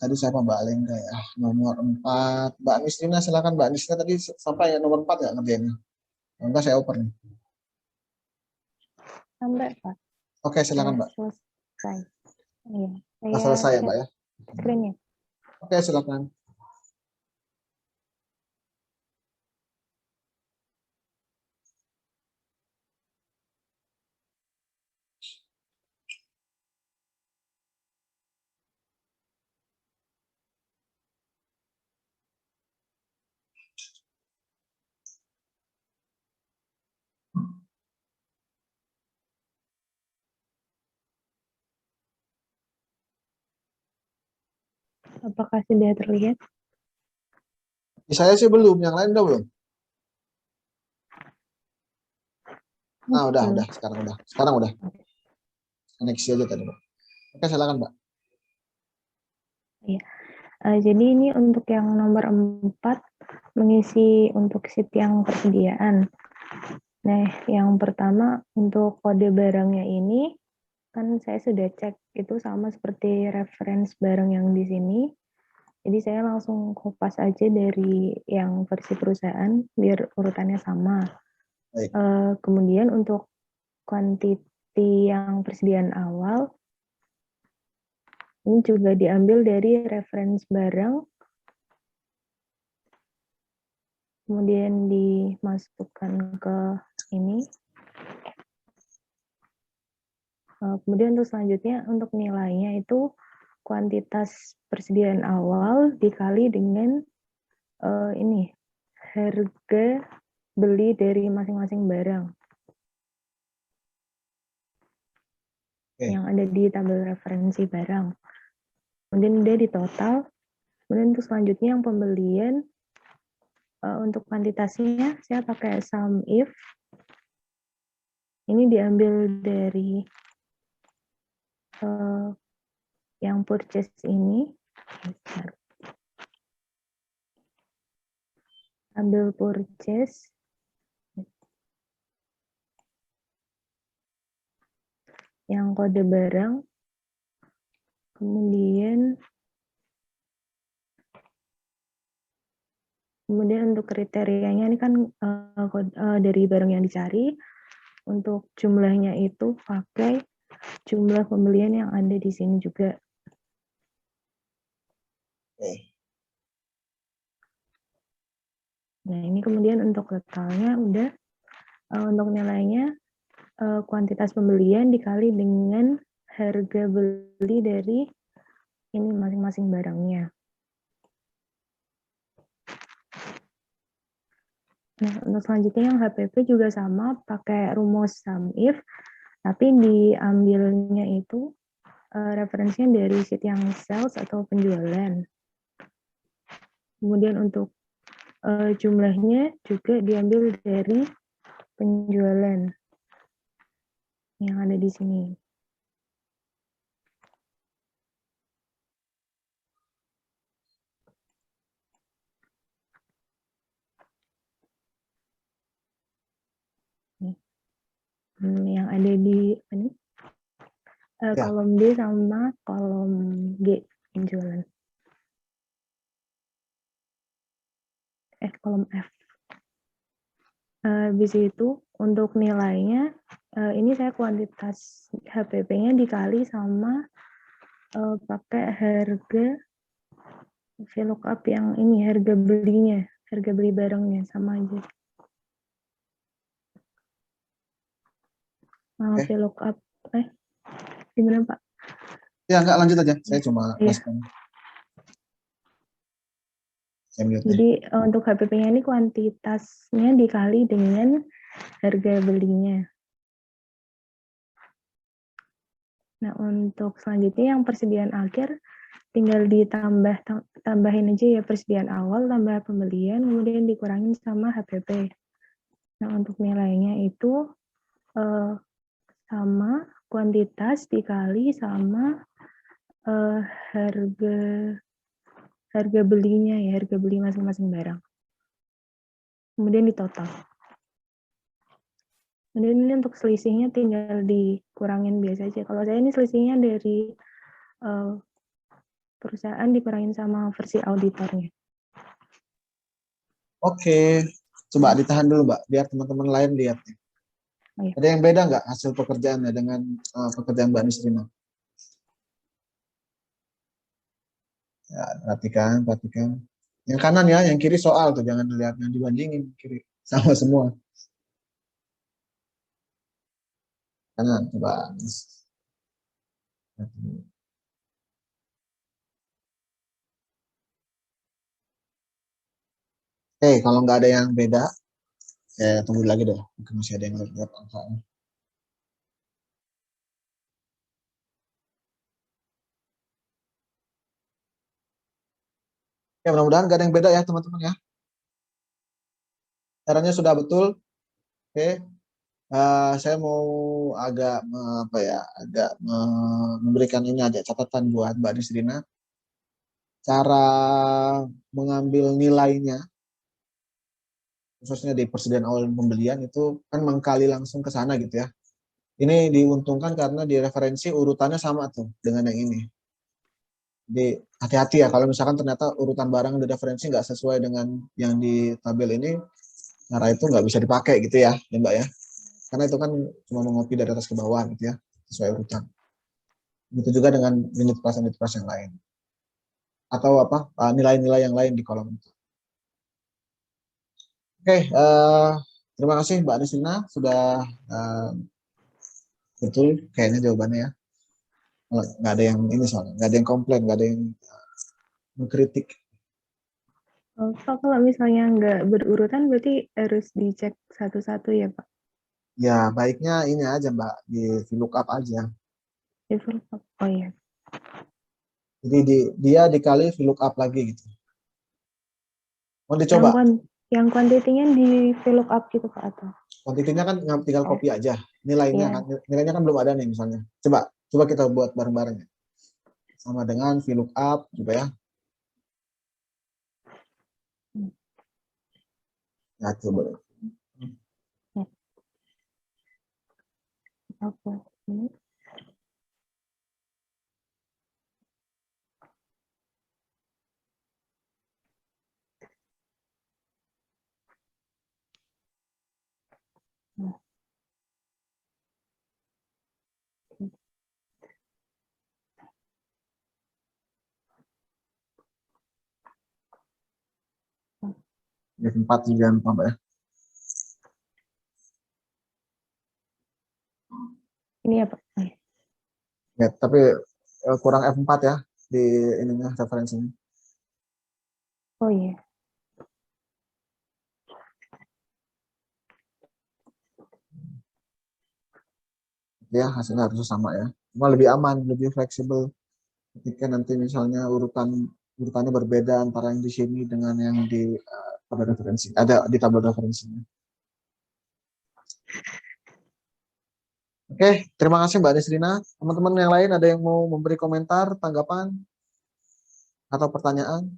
Speaker 1: Tadi siapa Mbak Lengga ya? Nomor 4. Mbak Nisrina, silakan Mbak Nisrina tadi sampai ya nomor 4 ya ngerjainnya? Kalau enggak saya open nih.
Speaker 14: Sampai Pak.
Speaker 1: Oke, silakan Mbak.
Speaker 14: Selesai. Iya.
Speaker 1: Selesai ya Mbak ya?
Speaker 14: Screen-nya.
Speaker 1: Oke, silakan.
Speaker 14: Apakah sudah terlihat?
Speaker 1: Di saya sih belum, yang lain udah belum? Ah, udah, sekarang udah. Koneksi aja tadi, Pak. Oke, silakan, Pak.
Speaker 14: Iya. Jadi ini untuk yang nomor 4, mengisi untuk sheet yang persediaan. Nah, yang pertama untuk kode barangnya ini, kan saya sudah cek itu sama seperti reference barang yang di sini. Jadi saya langsung kopas aja dari yang versi perusahaan biar urutannya sama. Kemudian untuk quantity yang persediaan awal, ini juga diambil dari reference barang, kemudian dimasukkan ke ini. Kemudian untuk selanjutnya, untuk nilainya itu kuantitas persediaan awal dikali dengan ini harga beli dari masing-masing barang yang ada di tabel referensi barang. Kemudian dia ditotal. Kemudian untuk selanjutnya yang pembelian, untuk kuantitasnya saya pakai sum if. Ini diambil dari yang purchase ini. Ambil purchase. Yang kode barang. Kemudian untuk kriterianya ini kan dari barang yang dicari. Untuk jumlahnya itu pakai jumlah pembelian yang ada di sini juga. Nah, ini kemudian untuk totalnya udah, untuk nilainya kuantitas pembelian dikali dengan harga beli dari ini masing-masing barangnya. Nah, untuk selanjutnya yang HPP juga sama, pakai rumus sum if, tapi diambilnya itu referensinya dari sheet yang sales atau penjualan. Kemudian untuk jumlahnya juga diambil dari penjualan yang ada di sini. Yang ada di ini, kolom D sama kolom G penjualan. Kolom F. Habis itu untuk nilainya, ini saya kuantitas HPP-nya dikali sama pakai harga VLOOKUP yang ini, harga belinya, harga beli barangnya sama aja. VLOOKUP, gimana Pak?
Speaker 1: Ya, enggak, lanjut aja. Saya cuma respon.
Speaker 14: Jadi untuk HPP-nya ini kuantitasnya dikali dengan harga belinya. Nah, untuk selanjutnya yang persediaan akhir tinggal tambahin aja ya persediaan awal tambah pembelian kemudian dikurangin sama HPP. Nah, untuk nilainya itu sama kuantitas dikali sama harga belinya ya, harga beli masing-masing barang. Kemudian ditotal. Kemudian ini untuk selisihnya tinggal dikurangin biasa aja. Kalau saya ini selisihnya dari perusahaan dikurangin sama versi auditornya.
Speaker 1: Oke, coba ditahan dulu Mbak, biar teman-teman lain lihat. Ada yang beda nggak hasil pekerjaannya dengan pekerjaan Mbak Nisrina? Ya, perhatikan. Yang kanan ya, yang kiri soal tuh, jangan dilihat yang dibandingin kiri, sama semua. Kanan, coba. Oke, kalau nggak ada yang beda, saya tunggu lagi deh. Mungkin masih ada yang lihat angkanya. Ya, mudah-mudahan gak ada yang beda ya teman-teman ya. Caranya sudah betul. Oke. Saya mau agak memberikan ini aja catatan buat Mbak Nisrina. Cara mengambil nilainya, khususnya di persediaan awal pembelian itu kan mengkali langsung ke sana gitu ya. Ini diuntungkan karena di referensi urutannya sama tuh dengan yang ini. Jadi hati-hati ya kalau misalkan ternyata urutan barang di referensi nggak sesuai dengan yang di tabel ini, cara itu nggak bisa dipakai gitu ya Mbak ya. Karena itu kan cuma mengopi dari atas ke bawah gitu ya, sesuai urutan. Begitu juga dengan unit price yang lain. Atau nilai-nilai yang lain di kolom itu. Oke, terima kasih Mbak Nisrina sudah betul kayaknya jawabannya ya. Nggak ada yang ini soalnya, nggak ada yang komplain, nggak ada yang mengkritik.
Speaker 14: Oh, Pak, kalau misalnya nggak berurutan berarti harus dicek satu-satu ya, Pak?
Speaker 1: Ya, baiknya ini aja Mbak, di VLOOKUP aja.
Speaker 14: Di VLOOKUP, oh iya.
Speaker 1: Jadi dia dikali VLOOKUP lagi gitu. Mau dicoba?
Speaker 14: Yang kuantitinya di VLOOKUP gitu Pak atau?
Speaker 1: Kuantitinya kan tinggal copy aja. Nilainya kan, nilainya kan belum ada nih misalnya. Coba kita buat bareng-bareng ya. Sama dengan VLOOKUP coba ya. Nah, coba.
Speaker 14: Apa?
Speaker 1: F4 jangan lupa Mbak ya.
Speaker 14: Ini apa?
Speaker 1: Ya, tapi kurang F4 ya di ininya referensinya.
Speaker 14: Oh iya.
Speaker 1: Ya, hasilnya harus sama ya. Cuma lebih aman, lebih fleksibel ketika nanti misalnya urutannya berbeda antara yang di sini dengan yang di tabel referensi. Ada di tabel referensinya. Oke, terima kasih Mbak Nisrina. Teman-teman yang lain ada yang mau memberi komentar, tanggapan, atau pertanyaan?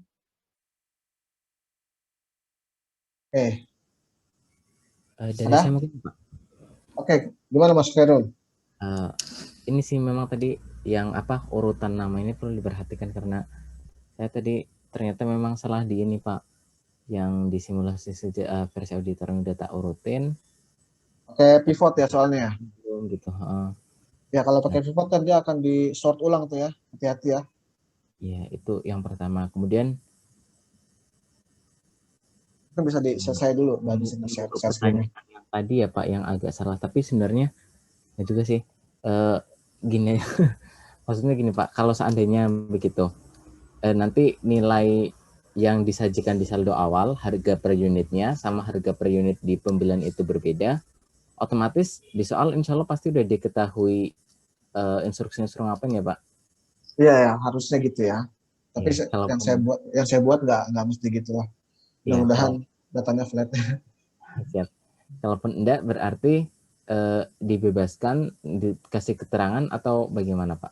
Speaker 3: Dari saya mungkin Pak.
Speaker 1: Oke, gimana Mas Khairul?
Speaker 3: Ini sih memang tadi yang urutan nama ini perlu diperhatikan karena saya tadi ternyata memang salah di ini Pak, yang di simulasi versi auditor yang udah tak urutin.
Speaker 1: Pakai pivot ya soalnya.
Speaker 3: Gitu.
Speaker 1: Ya kalau pakai pivot kan dia akan di sort ulang tuh ya, hati-hati ya.
Speaker 3: Iya itu yang pertama. Kemudian
Speaker 1: itu bisa selesai dulu Mbak di sini share screen.
Speaker 3: Yang tadi ya Pak yang agak salah, tapi sebenarnya ya juga sih gini maksudnya gini Pak, kalau seandainya begitu nanti nilai yang disajikan di saldo awal harga per unitnya sama harga per unit di pembelian itu berbeda, otomatis di soal insya Allah pasti udah diketahui instruksi-instruksi apa ya Pak?
Speaker 1: Iya ya harusnya gitu ya. Tapi
Speaker 3: ya,
Speaker 1: yang saya buat nggak mesti gitu lah. Mudah-mudahan datanya flat.
Speaker 3: Siap. Kalaupun enggak berarti dibebaskan, dikasih keterangan atau bagaimana Pak?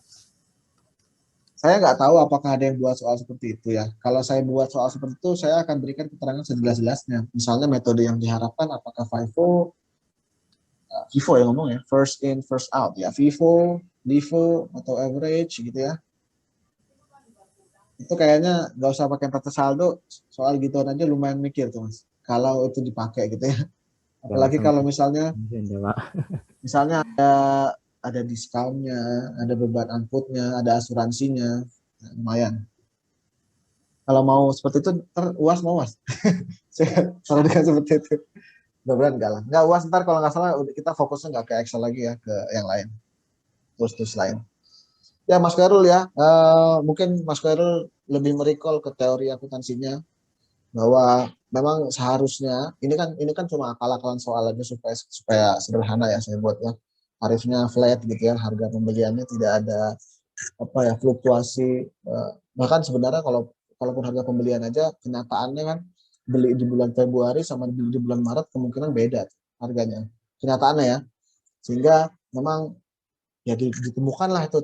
Speaker 1: Saya nggak tahu apakah ada yang buat soal seperti itu ya. Kalau saya buat soal seperti itu, saya akan berikan keterangan sejelas-jelasnya. Misalnya metode yang diharapkan apakah FIFO yang ngomong ya, first in, first out ya, FIFO, LIFO, atau average gitu ya. Itu kayaknya nggak usah pakai tata saldo, soal gitu aja lumayan mikir tuh Mas. Kalau itu dipakai gitu ya. Apalagi kalau misalnya ada diskonnya, ada beban angkutnya, ada asuransinya, lumayan. Kalau mau seperti itu, UAS mau Mas. Saya sarankan seperti itu. Mudah-mudahan enggak lah. Enggak UAS ntar kalau nggak salah kita fokusnya nggak ke Excel lagi ya, ke yang lain. Tools lain. Ya Mas Khairul ya, mungkin Mas Khairul lebih merecall ke teori akuntansinya bahwa memang seharusnya ini kan cuma akal-akalan soal aja supaya sederhana ya saya buat ya. Tarifnya flat gitu ya, harga pembeliannya tidak ada fluktuasi. Bahkan sebenarnya kalau kalaupun harga pembelian aja, kenyataannya kan beli di bulan Februari sama beli di bulan Maret kemungkinan beda harganya. Kenyataannya ya. Sehingga memang ya ditemukanlah itu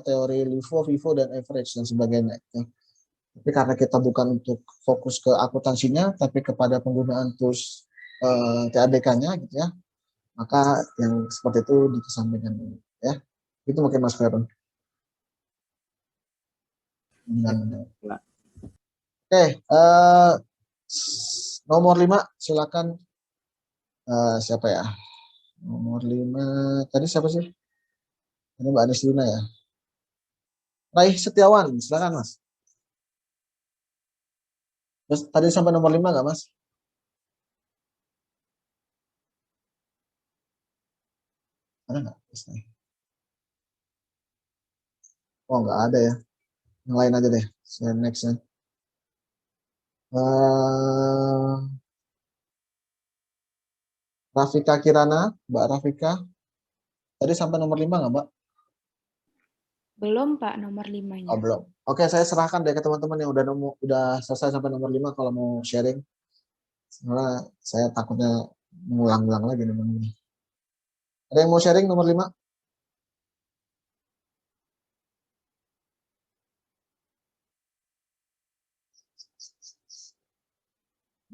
Speaker 1: teori LIFO, FIFO, dan average dan sebagainya. Ya. Tapi karena kita bukan untuk fokus ke akuntansinya, tapi kepada penggunaan tools TADK-nya gitu ya, maka yang seperti itu dikesampingkan ya. Itu mungkin Mas Feren. Oke, nomor 5 silakan. Siapa ya? Nomor 5 tadi siapa sih? Ini Mbak Anislina ya. Raih Setiawan, silakan Mas. Terus tadi sampai nomor 5 nggak Mas? Ada nggak? Oh nggak ada ya. Yang lain aja deh. Saya next ya. Rafika Kirana, Mbak Rafika. Tadi sampai nomor 5 nggak Mbak?
Speaker 15: Belum Pak, nomor 5-nya.
Speaker 1: Oh, belum. Oke, saya serahkan deh ke teman-teman yang udah selesai sampai nomor 5 kalau mau sharing. Karena saya takutnya mengulang-ulang lagi nomor 5. Ada yang mau sharing nomor 5?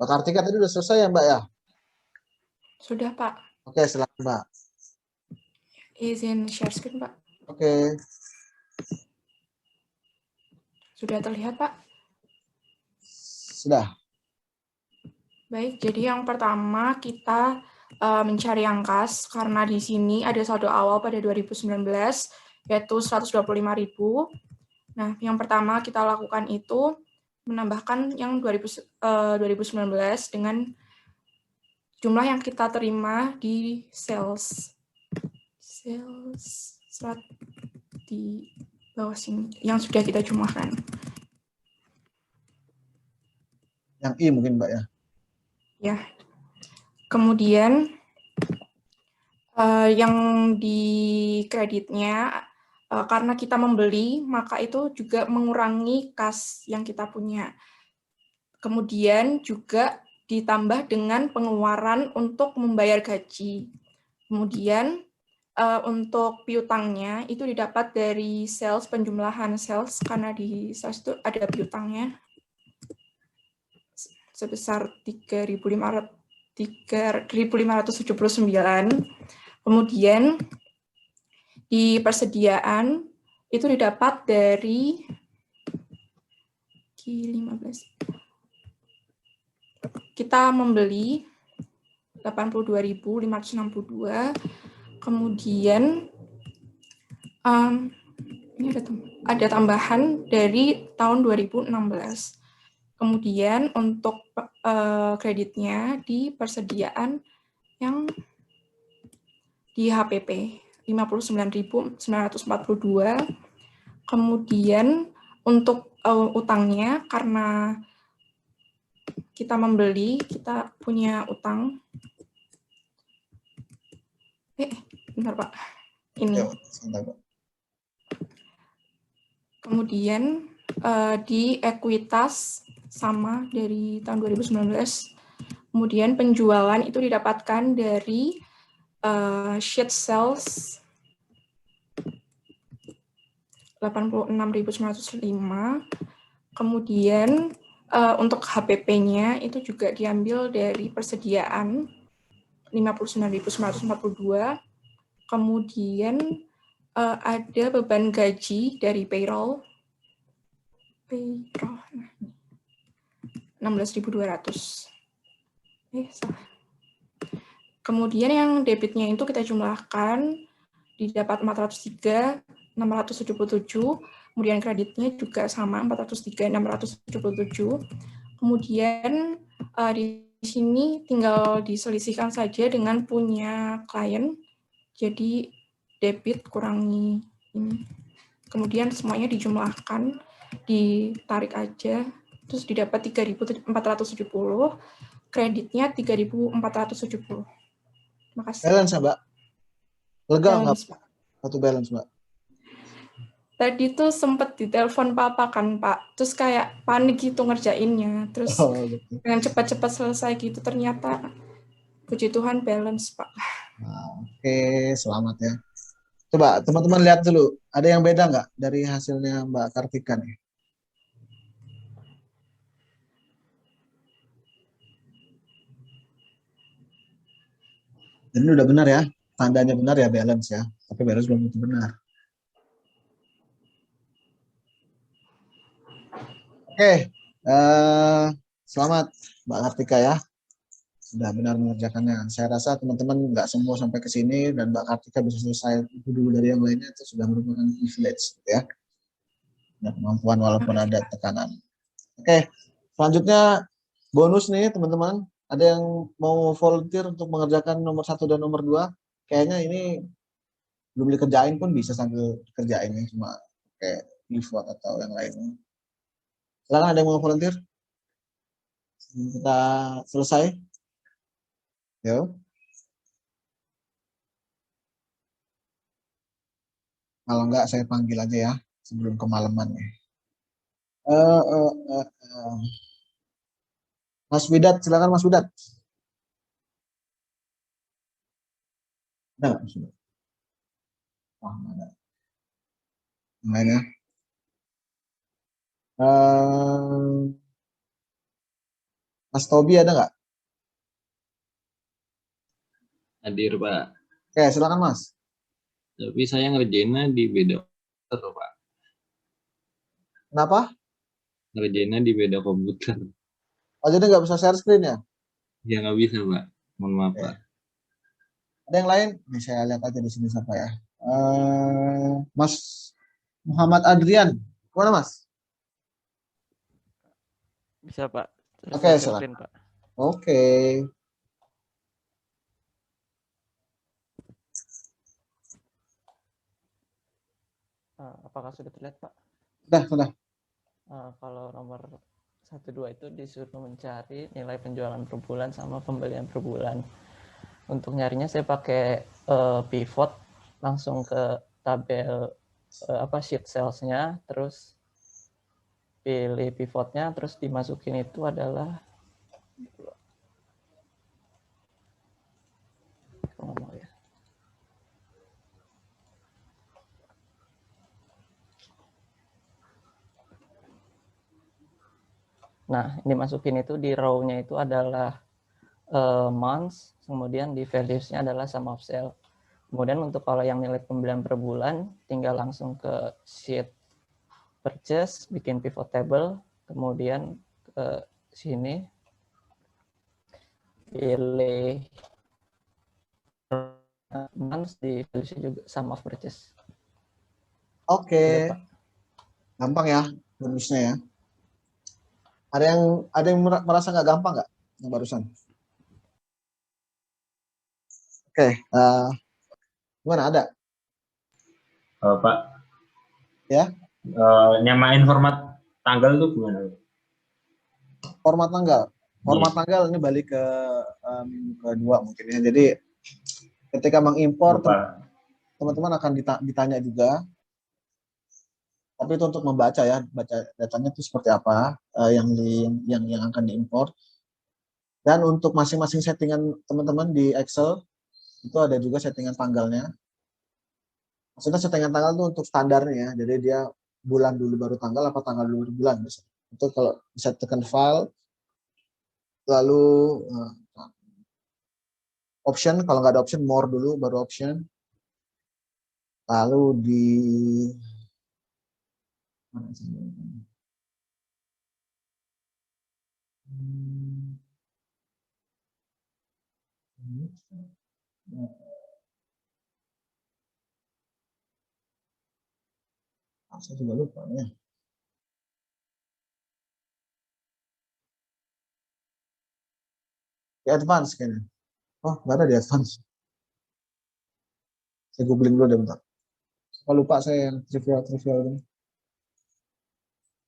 Speaker 1: Mbak Kartika tadi udah selesai ya Mbak ya?
Speaker 16: Sudah Pak.
Speaker 1: Oke, silakan Mbak.
Speaker 16: Izin share screen Pak.
Speaker 1: Oke.
Speaker 16: Sudah terlihat Pak?
Speaker 1: Sudah.
Speaker 16: Baik, jadi yang pertama kita mencari yang kas karena di sini ada saldo awal pada 2019 yaitu 125.000. Nah, yang pertama kita lakukan itu menambahkan yang 2019 dengan jumlah yang kita terima di sales serat di bawah sini yang sudah kita jumlahkan.
Speaker 1: Yang I mungkin Mbak ya?
Speaker 16: Ya. Kemudian yang di kreditnya karena kita membeli, maka itu juga mengurangi kas yang kita punya. Kemudian juga ditambah dengan pengeluaran untuk membayar gaji. Kemudian untuk piutangnya itu didapat dari sales, penjumlahan sales, karena di sales itu ada piutangnya sebesar 3.579. Kemudian di persediaan itu didapat dari Q15. Kita membeli 82.562. Kemudian ini ada tambahan dari tahun 2016. Kemudian untuk kreditnya di persediaan yang di HPP 59.942. Kemudian untuk utangnya karena kita membeli, kita punya utang. Bentar Pak. Ini. Kemudian di ekuitas sama dari tahun 2019. Kemudian penjualan itu didapatkan dari sheet sales 86.905. Kemudian untuk HPP-nya itu juga diambil dari persediaan 59.942. Kemudian ada beban gaji dari payroll 16.200. Kemudian yang debitnya itu kita jumlahkan, didapat 403.677. Kemudian kreditnya juga sama 403.677. Kemudian di sini tinggal diselisihkan saja dengan punya klien. Jadi debit kurangi ini. Kemudian semuanya dijumlahkan, ditarik aja, terus didapat 3.470. Kreditnya 3.470. Makasih.
Speaker 1: Balance Mbak. Lega nggak? Satu balance Mbak.
Speaker 16: tadi tuh sempet ditelepon papa kan Pak, terus kayak panik gitu ngerjainnya, terus
Speaker 1: Oh, gitu.
Speaker 16: pengen cepat-cepat selesai gitu, ternyata puji Tuhan balance Pak.
Speaker 1: Oke, selamat ya. Coba teman-teman lihat dulu, ada yang beda nggak dari hasilnya Mbak Kartika nih? Ini udah benar ya, tandanya benar ya balance ya, tapi balance belum tentu benar. Oke, selamat Mbak Kartika ya, sudah benar mengerjakannya. Saya rasa teman-teman nggak semua sampai ke sini dan Mbak Kartika bisa selesai dulu dari yang lainnya, itu sudah merupakan privilege ya, dan kemampuan walaupun ada tekanan. Oke, selanjutnya bonus nih teman-teman, ada yang mau volunteer untuk mengerjakan nomor 1 dan nomor 2? Kayaknya ini belum dikerjain pun bisa sambil kerjain ya, cuma kayak pivot atau yang lainnya. Silakan, ada yang mau volunteer? Kita selesai. Yo. Kalau enggak saya panggil aja ya sebelum kemalaman ya. Mas Widat, silakan Mas Widat. Ada nggak Mas Widat? Wah, nggak ada. Yang lainnya. Mas Tobi ada nggak?
Speaker 17: Hadir, Pak.
Speaker 1: Oke, silakan Mas.
Speaker 17: Tapi saya ngerjainnya di beda komputer, Pak.
Speaker 1: Kenapa?
Speaker 17: Ngerjainnya di beda komputer.
Speaker 1: Oh, jadi nggak bisa share screen ya?
Speaker 17: Ya nggak bisa, Pak. Mohon maaf, Pak.
Speaker 1: Ada yang lain? Nih, saya lihat aja di sini siapa ya. Mas Muhammad Adrian. Mana Mas?
Speaker 6: Bisa Pak.
Speaker 1: Oke,
Speaker 6: Share
Speaker 1: silakan.
Speaker 6: screen, Pak.
Speaker 1: Oke.
Speaker 6: Apakah sudah terlihat Pak?
Speaker 1: Sudah.
Speaker 6: Kalau nomor 1, 2 itu disuruh mencari nilai penjualan per bulan sama pembelian per bulan. Untuk nyarinya saya pakai pivot, langsung ke tabel sheet sales-nya, terus pilih pivotnya, terus dimasukin itu adalah Nah, ini masukin itu di row-nya itu adalah months, kemudian di values-nya adalah sum of sale. Kemudian untuk kalau yang nilai pembelian per bulan, tinggal langsung ke sheet purchase, bikin pivot table, kemudian ke sini, pilih months, di values juga sum of purchase.
Speaker 1: Oke. Gampang ya bonusnya ya. Ada yang merasa nggak gampang nggak yang barusan? Oke, gimana, ada?
Speaker 13: Pak.
Speaker 1: Ya.
Speaker 13: Nyamain format tanggal tuh gimana?
Speaker 1: Format tanggal. Format tanggal ini balik ke minggu kedua mungkin ya. Jadi ketika mengimpor teman-teman akan ditanya juga. Tapi itu untuk membaca ya, baca datanya itu seperti apa yang akan diimpor. Dan untuk masing-masing settingan teman-teman di Excel itu ada juga settingan tanggalnya. Maksudnya settingan tanggal itu untuk standarnya ya. Jadi dia bulan dulu baru tanggal, apa tanggal dulu baru bulan biasanya. Itu kalau bisa tekan file, lalu option, kalau nggak ada option more dulu baru option. Lalu di saya juga lupa ya. Di advance kayaknya. Oh, nggak ada di advance. Saya googling dulu deh bentar. Kalau lupa saya yang trivial ini.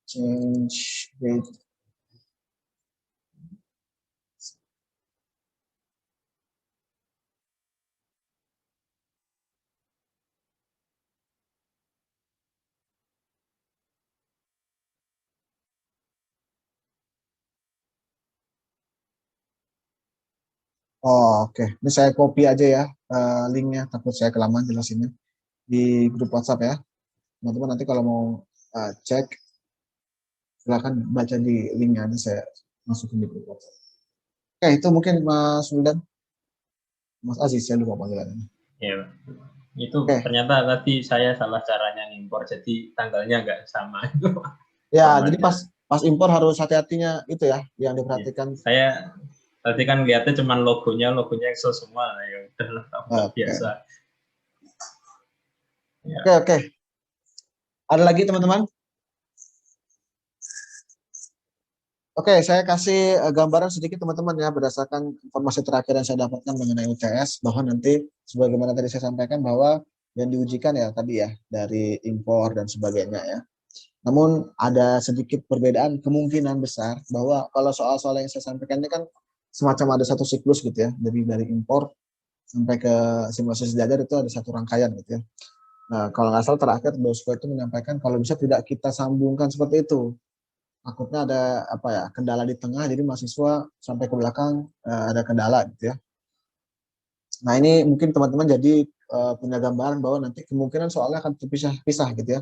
Speaker 1: Change date. Oh, oke. Ini saya copy aja ya linknya, takut saya kelamaan jelasinnya di grup WhatsApp ya. Teman-teman nanti kalau mau cek, silakan baca di linknya, nanti saya masukin di grup WhatsApp. Oke, itu mungkin Mas Wildan. Mas Aziz, saya lupa panggilannya.
Speaker 13: Ya, itu ternyata tadi saya salah caranya ngimpor, jadi tanggalnya nggak sama.
Speaker 1: Ya, jadi pas impor harus hati-hatinya itu ya, yang diperhatikan.
Speaker 13: Saya tadi kan lihatnya cuma logonya Excel semua, ya udahlah, biasa. Ya.
Speaker 1: Oke. Ada lagi teman-teman? Oke, saya kasih gambaran sedikit teman-teman ya, berdasarkan informasi terakhir yang saya dapatkan mengenai UTS, bahwa nanti sebagaimana tadi saya sampaikan bahwa yang diujikan ya tadi ya, dari impor dan sebagainya ya. Namun ada sedikit perbedaan, kemungkinan besar bahwa kalau soal-soal yang saya sampaikan ini kan semacam ada satu siklus gitu ya, jadi dari impor sampai ke simulasi sejajar itu ada satu rangkaian gitu ya. Nah, kalau nggak salah terakhir Dosko itu menyampaikan kalau bisa tidak kita sambungkan seperti itu. Takutnya ada kendala di tengah, jadi mahasiswa sampai ke belakang ada kendala gitu ya. Nah, ini mungkin teman-teman jadi punya gambaran bahwa nanti kemungkinan soalnya akan terpisah-pisah gitu ya.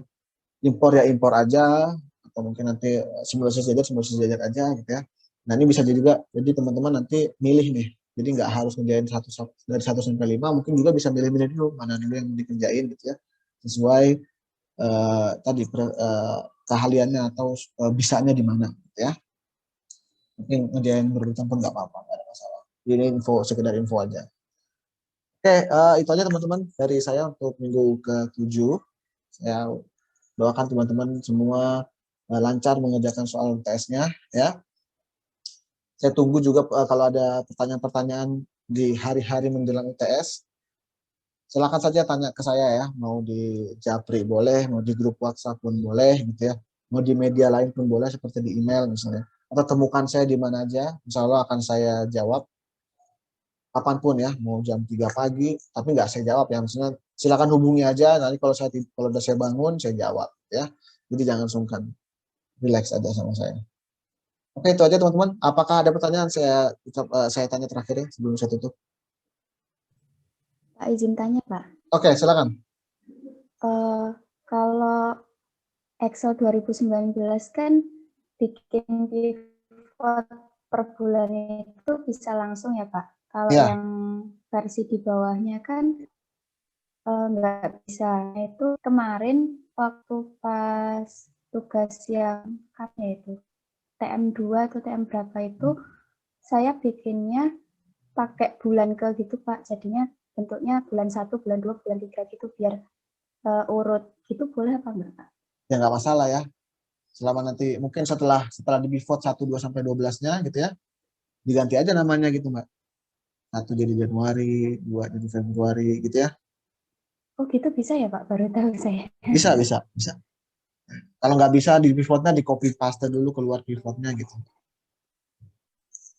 Speaker 1: Impor ya impor aja, atau mungkin nanti simulasi sejajar aja gitu ya. Nah, ini bisa juga, jadi teman-teman nanti milih nih, jadi nggak harus ngerjain dari 1 sampai 5, mungkin juga bisa milih-milih dulu mana dulu yang dikerjain gitu ya, sesuai keahliannya atau bisanya di mana gitu ya. Mungkin ngerjain berurutan pun nggak apa-apa, nggak ada masalah. Ini sekedar info aja. Oke, itu aja teman-teman dari saya untuk minggu ke-7. Saya doakan teman-teman semua lancar mengerjakan soal UTS-nya ya. Saya tunggu juga kalau ada pertanyaan-pertanyaan di hari-hari menjelang UTS. Silakan saja tanya ke saya ya, mau di Japri boleh, mau di grup WhatsApp pun boleh gitu ya. Mau di media lain pun boleh seperti di email misalnya. Atau temukan saya di mana aja, insya Allah akan saya jawab kapanpun ya, mau jam 3 pagi, tapi nggak saya jawab ya, maksudnya silakan hubungi aja, nanti kalau udah saya bangun, saya jawab ya. Jadi jangan sungkan, relax aja sama saya. Oke, itu aja teman-teman. Apakah ada pertanyaan saya tanya terakhir ya sebelum saya tutup?
Speaker 8: Pak, izin tanya Pak.
Speaker 1: Oke, silakan.
Speaker 8: Kalau Excel 2019 kan bikin pivot per bulan itu bisa langsung ya Pak. Kalau yang versi di bawahnya kan nggak bisa. Itu kemarin waktu pas tugas yang itu TM2 atau TM berapa itu saya bikinnya pakai bulan ke gitu Pak. Jadinya bentuknya bulan 1, bulan 2, bulan 3 gitu biar urut gitu, boleh apa enggak Pak?
Speaker 1: Ya nggak masalah ya. Selama nanti mungkin setelah di pivot 1, 2 sampai 12-nya gitu ya. Diganti aja namanya gitu Mbak. 1 jadi Januari, 2 jadi Februari gitu ya.
Speaker 8: Oh gitu bisa ya Pak, baru tahu saya.
Speaker 1: Bisa. Kalau nggak bisa di pivotnya di copy paste dulu keluar pivotnya gitu.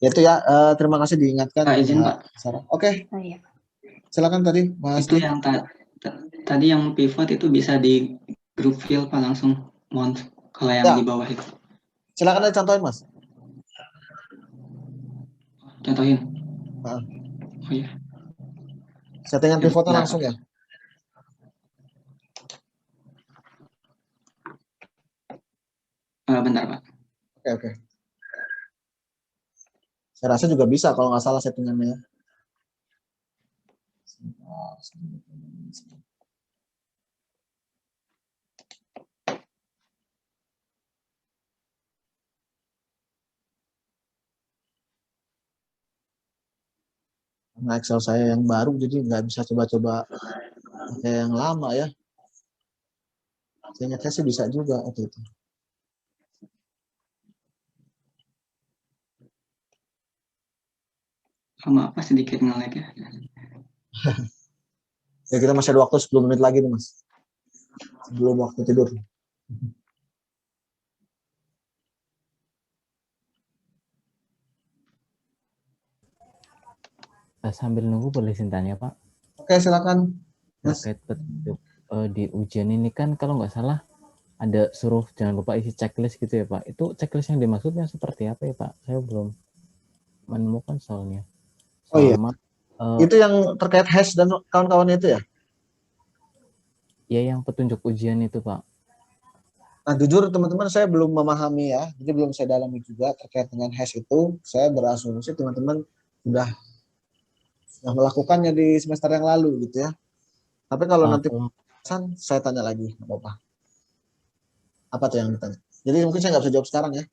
Speaker 1: Itu ya, terima kasih diingatkan.
Speaker 4: Pak, izin Pak.
Speaker 1: Oke.
Speaker 8: Oh, iya.
Speaker 1: Silakan tadi Mas.
Speaker 4: Itu yang tadi yang pivot itu bisa di group fill Pak langsung, mohon kalau yang di bawah itu.
Speaker 1: Silakan aja contohin Mas.
Speaker 4: Contohin.
Speaker 1: Oh
Speaker 4: iya.
Speaker 1: Settingan pivotnya langsung ya.
Speaker 4: Bentar Pak.
Speaker 1: Oke. Saya rasa juga bisa kalau nggak salah settingannya. Karena Excel saya yang baru jadi nggak bisa coba-coba pakai yang lama ya. Saya ingatnya sih bisa juga waktu itu.
Speaker 4: Sama apa sedikit nge-lag ya.
Speaker 1: Ya kita masih ada waktu 10 menit lagi nih Mas. Sebelum waktu tidur.
Speaker 3: Sambil nunggu boleh tanya Pak?
Speaker 1: Oke, silakan. Mas.
Speaker 3: Terkait petunjuk di ujian ini kan kalau nggak salah ada suruh jangan lupa isi checklist gitu ya Pak. Itu checklist yang dimaksudnya seperti apa ya Pak? Saya belum menemukan soalnya.
Speaker 1: Oh iya.
Speaker 3: sama
Speaker 1: Itu yang terkait hash dan kawan-kawannya itu ya?
Speaker 3: ya yang petunjuk ujian itu Pak.
Speaker 1: Nah, jujur teman-teman saya belum memahami ya, jadi belum saya dalami juga terkait dengan hash itu. Saya berasumsi teman-teman sudah melakukannya di semester yang lalu gitu ya. Tapi kalau nanti saya tanya lagi, nggak apa-apa. Apa tuh yang ditanya? Jadi mungkin saya nggak bisa jawab sekarang ya.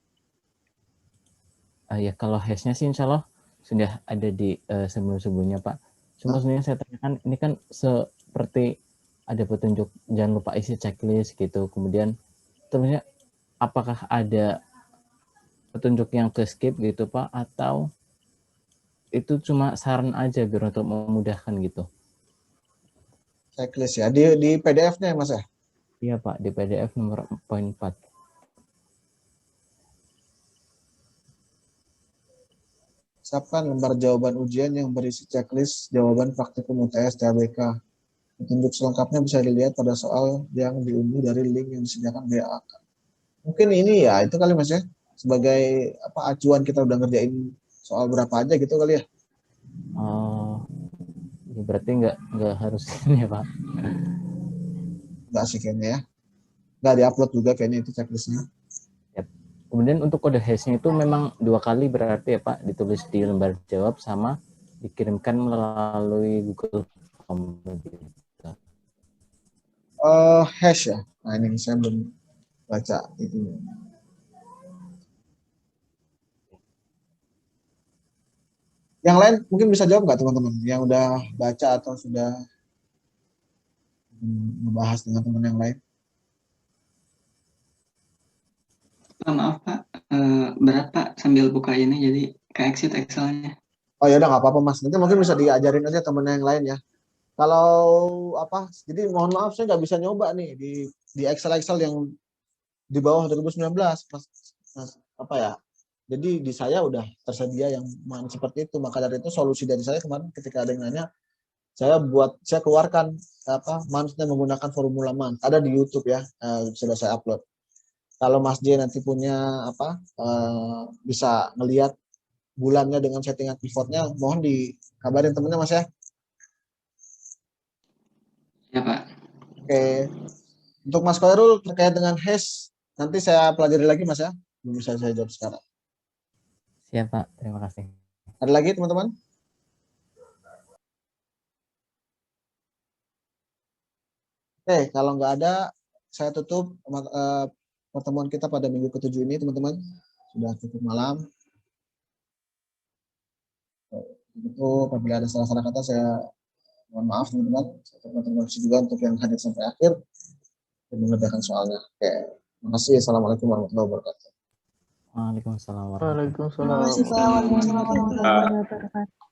Speaker 3: Ya kalau hashnya sih insya Allah sudah ada di sebelum-sebelumnya Pak. Cuma sebenarnya saya tanyakan ini kan seperti ada petunjuk jangan lupa isi checklist gitu. Kemudian terusnya apakah ada petunjuk yang ke skip gitu Pak atau itu cuma saran aja biar untuk memudahkan gitu?
Speaker 1: Checklist ya di PDF-nya ya Mas ya?
Speaker 3: Iya Pak, di PDF nomor poin 4.
Speaker 1: Siapkan lembar jawaban ujian yang berisi checklist jawaban praktikum UTS TABK. Petunjuk selengkapnya bisa dilihat pada soal yang diunduh dari link yang disediakan BAK. Mungkin ini ya, itu kali Mas ya, sebagai apa acuan kita udah ngerjain soal berapa aja gitu kali ya.
Speaker 3: Oh, berarti nggak harus ini ya Pak?
Speaker 1: Nggak sih kayaknya ya. Nggak diupload juga kayaknya itu checklistnya.
Speaker 3: Yep. Kemudian untuk kode hashnya itu memang 2 kali berarti ya Pak, ditulis di lembar jawab sama dikirimkan melalui Google Form.
Speaker 1: Hash ya. Nah ini saya belum baca itu. Yang lain mungkin bisa jawab nggak teman-teman yang udah baca atau sudah membahas dengan teman yang lain?
Speaker 4: Maaf Pak, berat Pak sambil buka ini jadi ke exit Excel-nya.
Speaker 1: Oh ya udah nggak apa-apa Mas. Nanti mungkin bisa diajarin aja teman yang lain ya. Kalau apa? Jadi mohon maaf saya nggak bisa nyoba nih di Excel yang di bawah 2019 Mas, apa ya? Jadi di saya udah tersedia yang seperti itu. Maka dari itu solusi dari saya kemarin ketika ada yang nanya, saya keluarkan apa manusnya menggunakan formula man. Ada di YouTube ya, sudah saya upload. Kalau Mas J nanti punya apa bisa ngelihat bulannya dengan settingan pivotnya, mohon dikabarin temennya Mas ya.
Speaker 4: Ya Pak.
Speaker 1: Oke. Untuk Mas Khairul terkait dengan hash nanti saya pelajari lagi Mas ya. Belum bisa saya jawab sekarang.
Speaker 3: Siap Pak, terima kasih.
Speaker 1: Ada lagi teman-teman? Oke, kalau nggak ada, saya tutup pertemuan kita pada minggu ke-7 ini, teman-teman. Sudah cukup malam. Itu apabila ada salah-salah kata, saya mohon maaf, teman-teman. Saya terima kasih juga untuk yang hadir sampai akhir dan mengerjakan soalnya. Oke, terima kasih. Assalamualaikum warahmatullahi wabarakatuh.
Speaker 3: Waalaikumsalam
Speaker 6: Waalaikumsalam.
Speaker 1: Waalaikumsalam warahmatullahi wabarakatuh.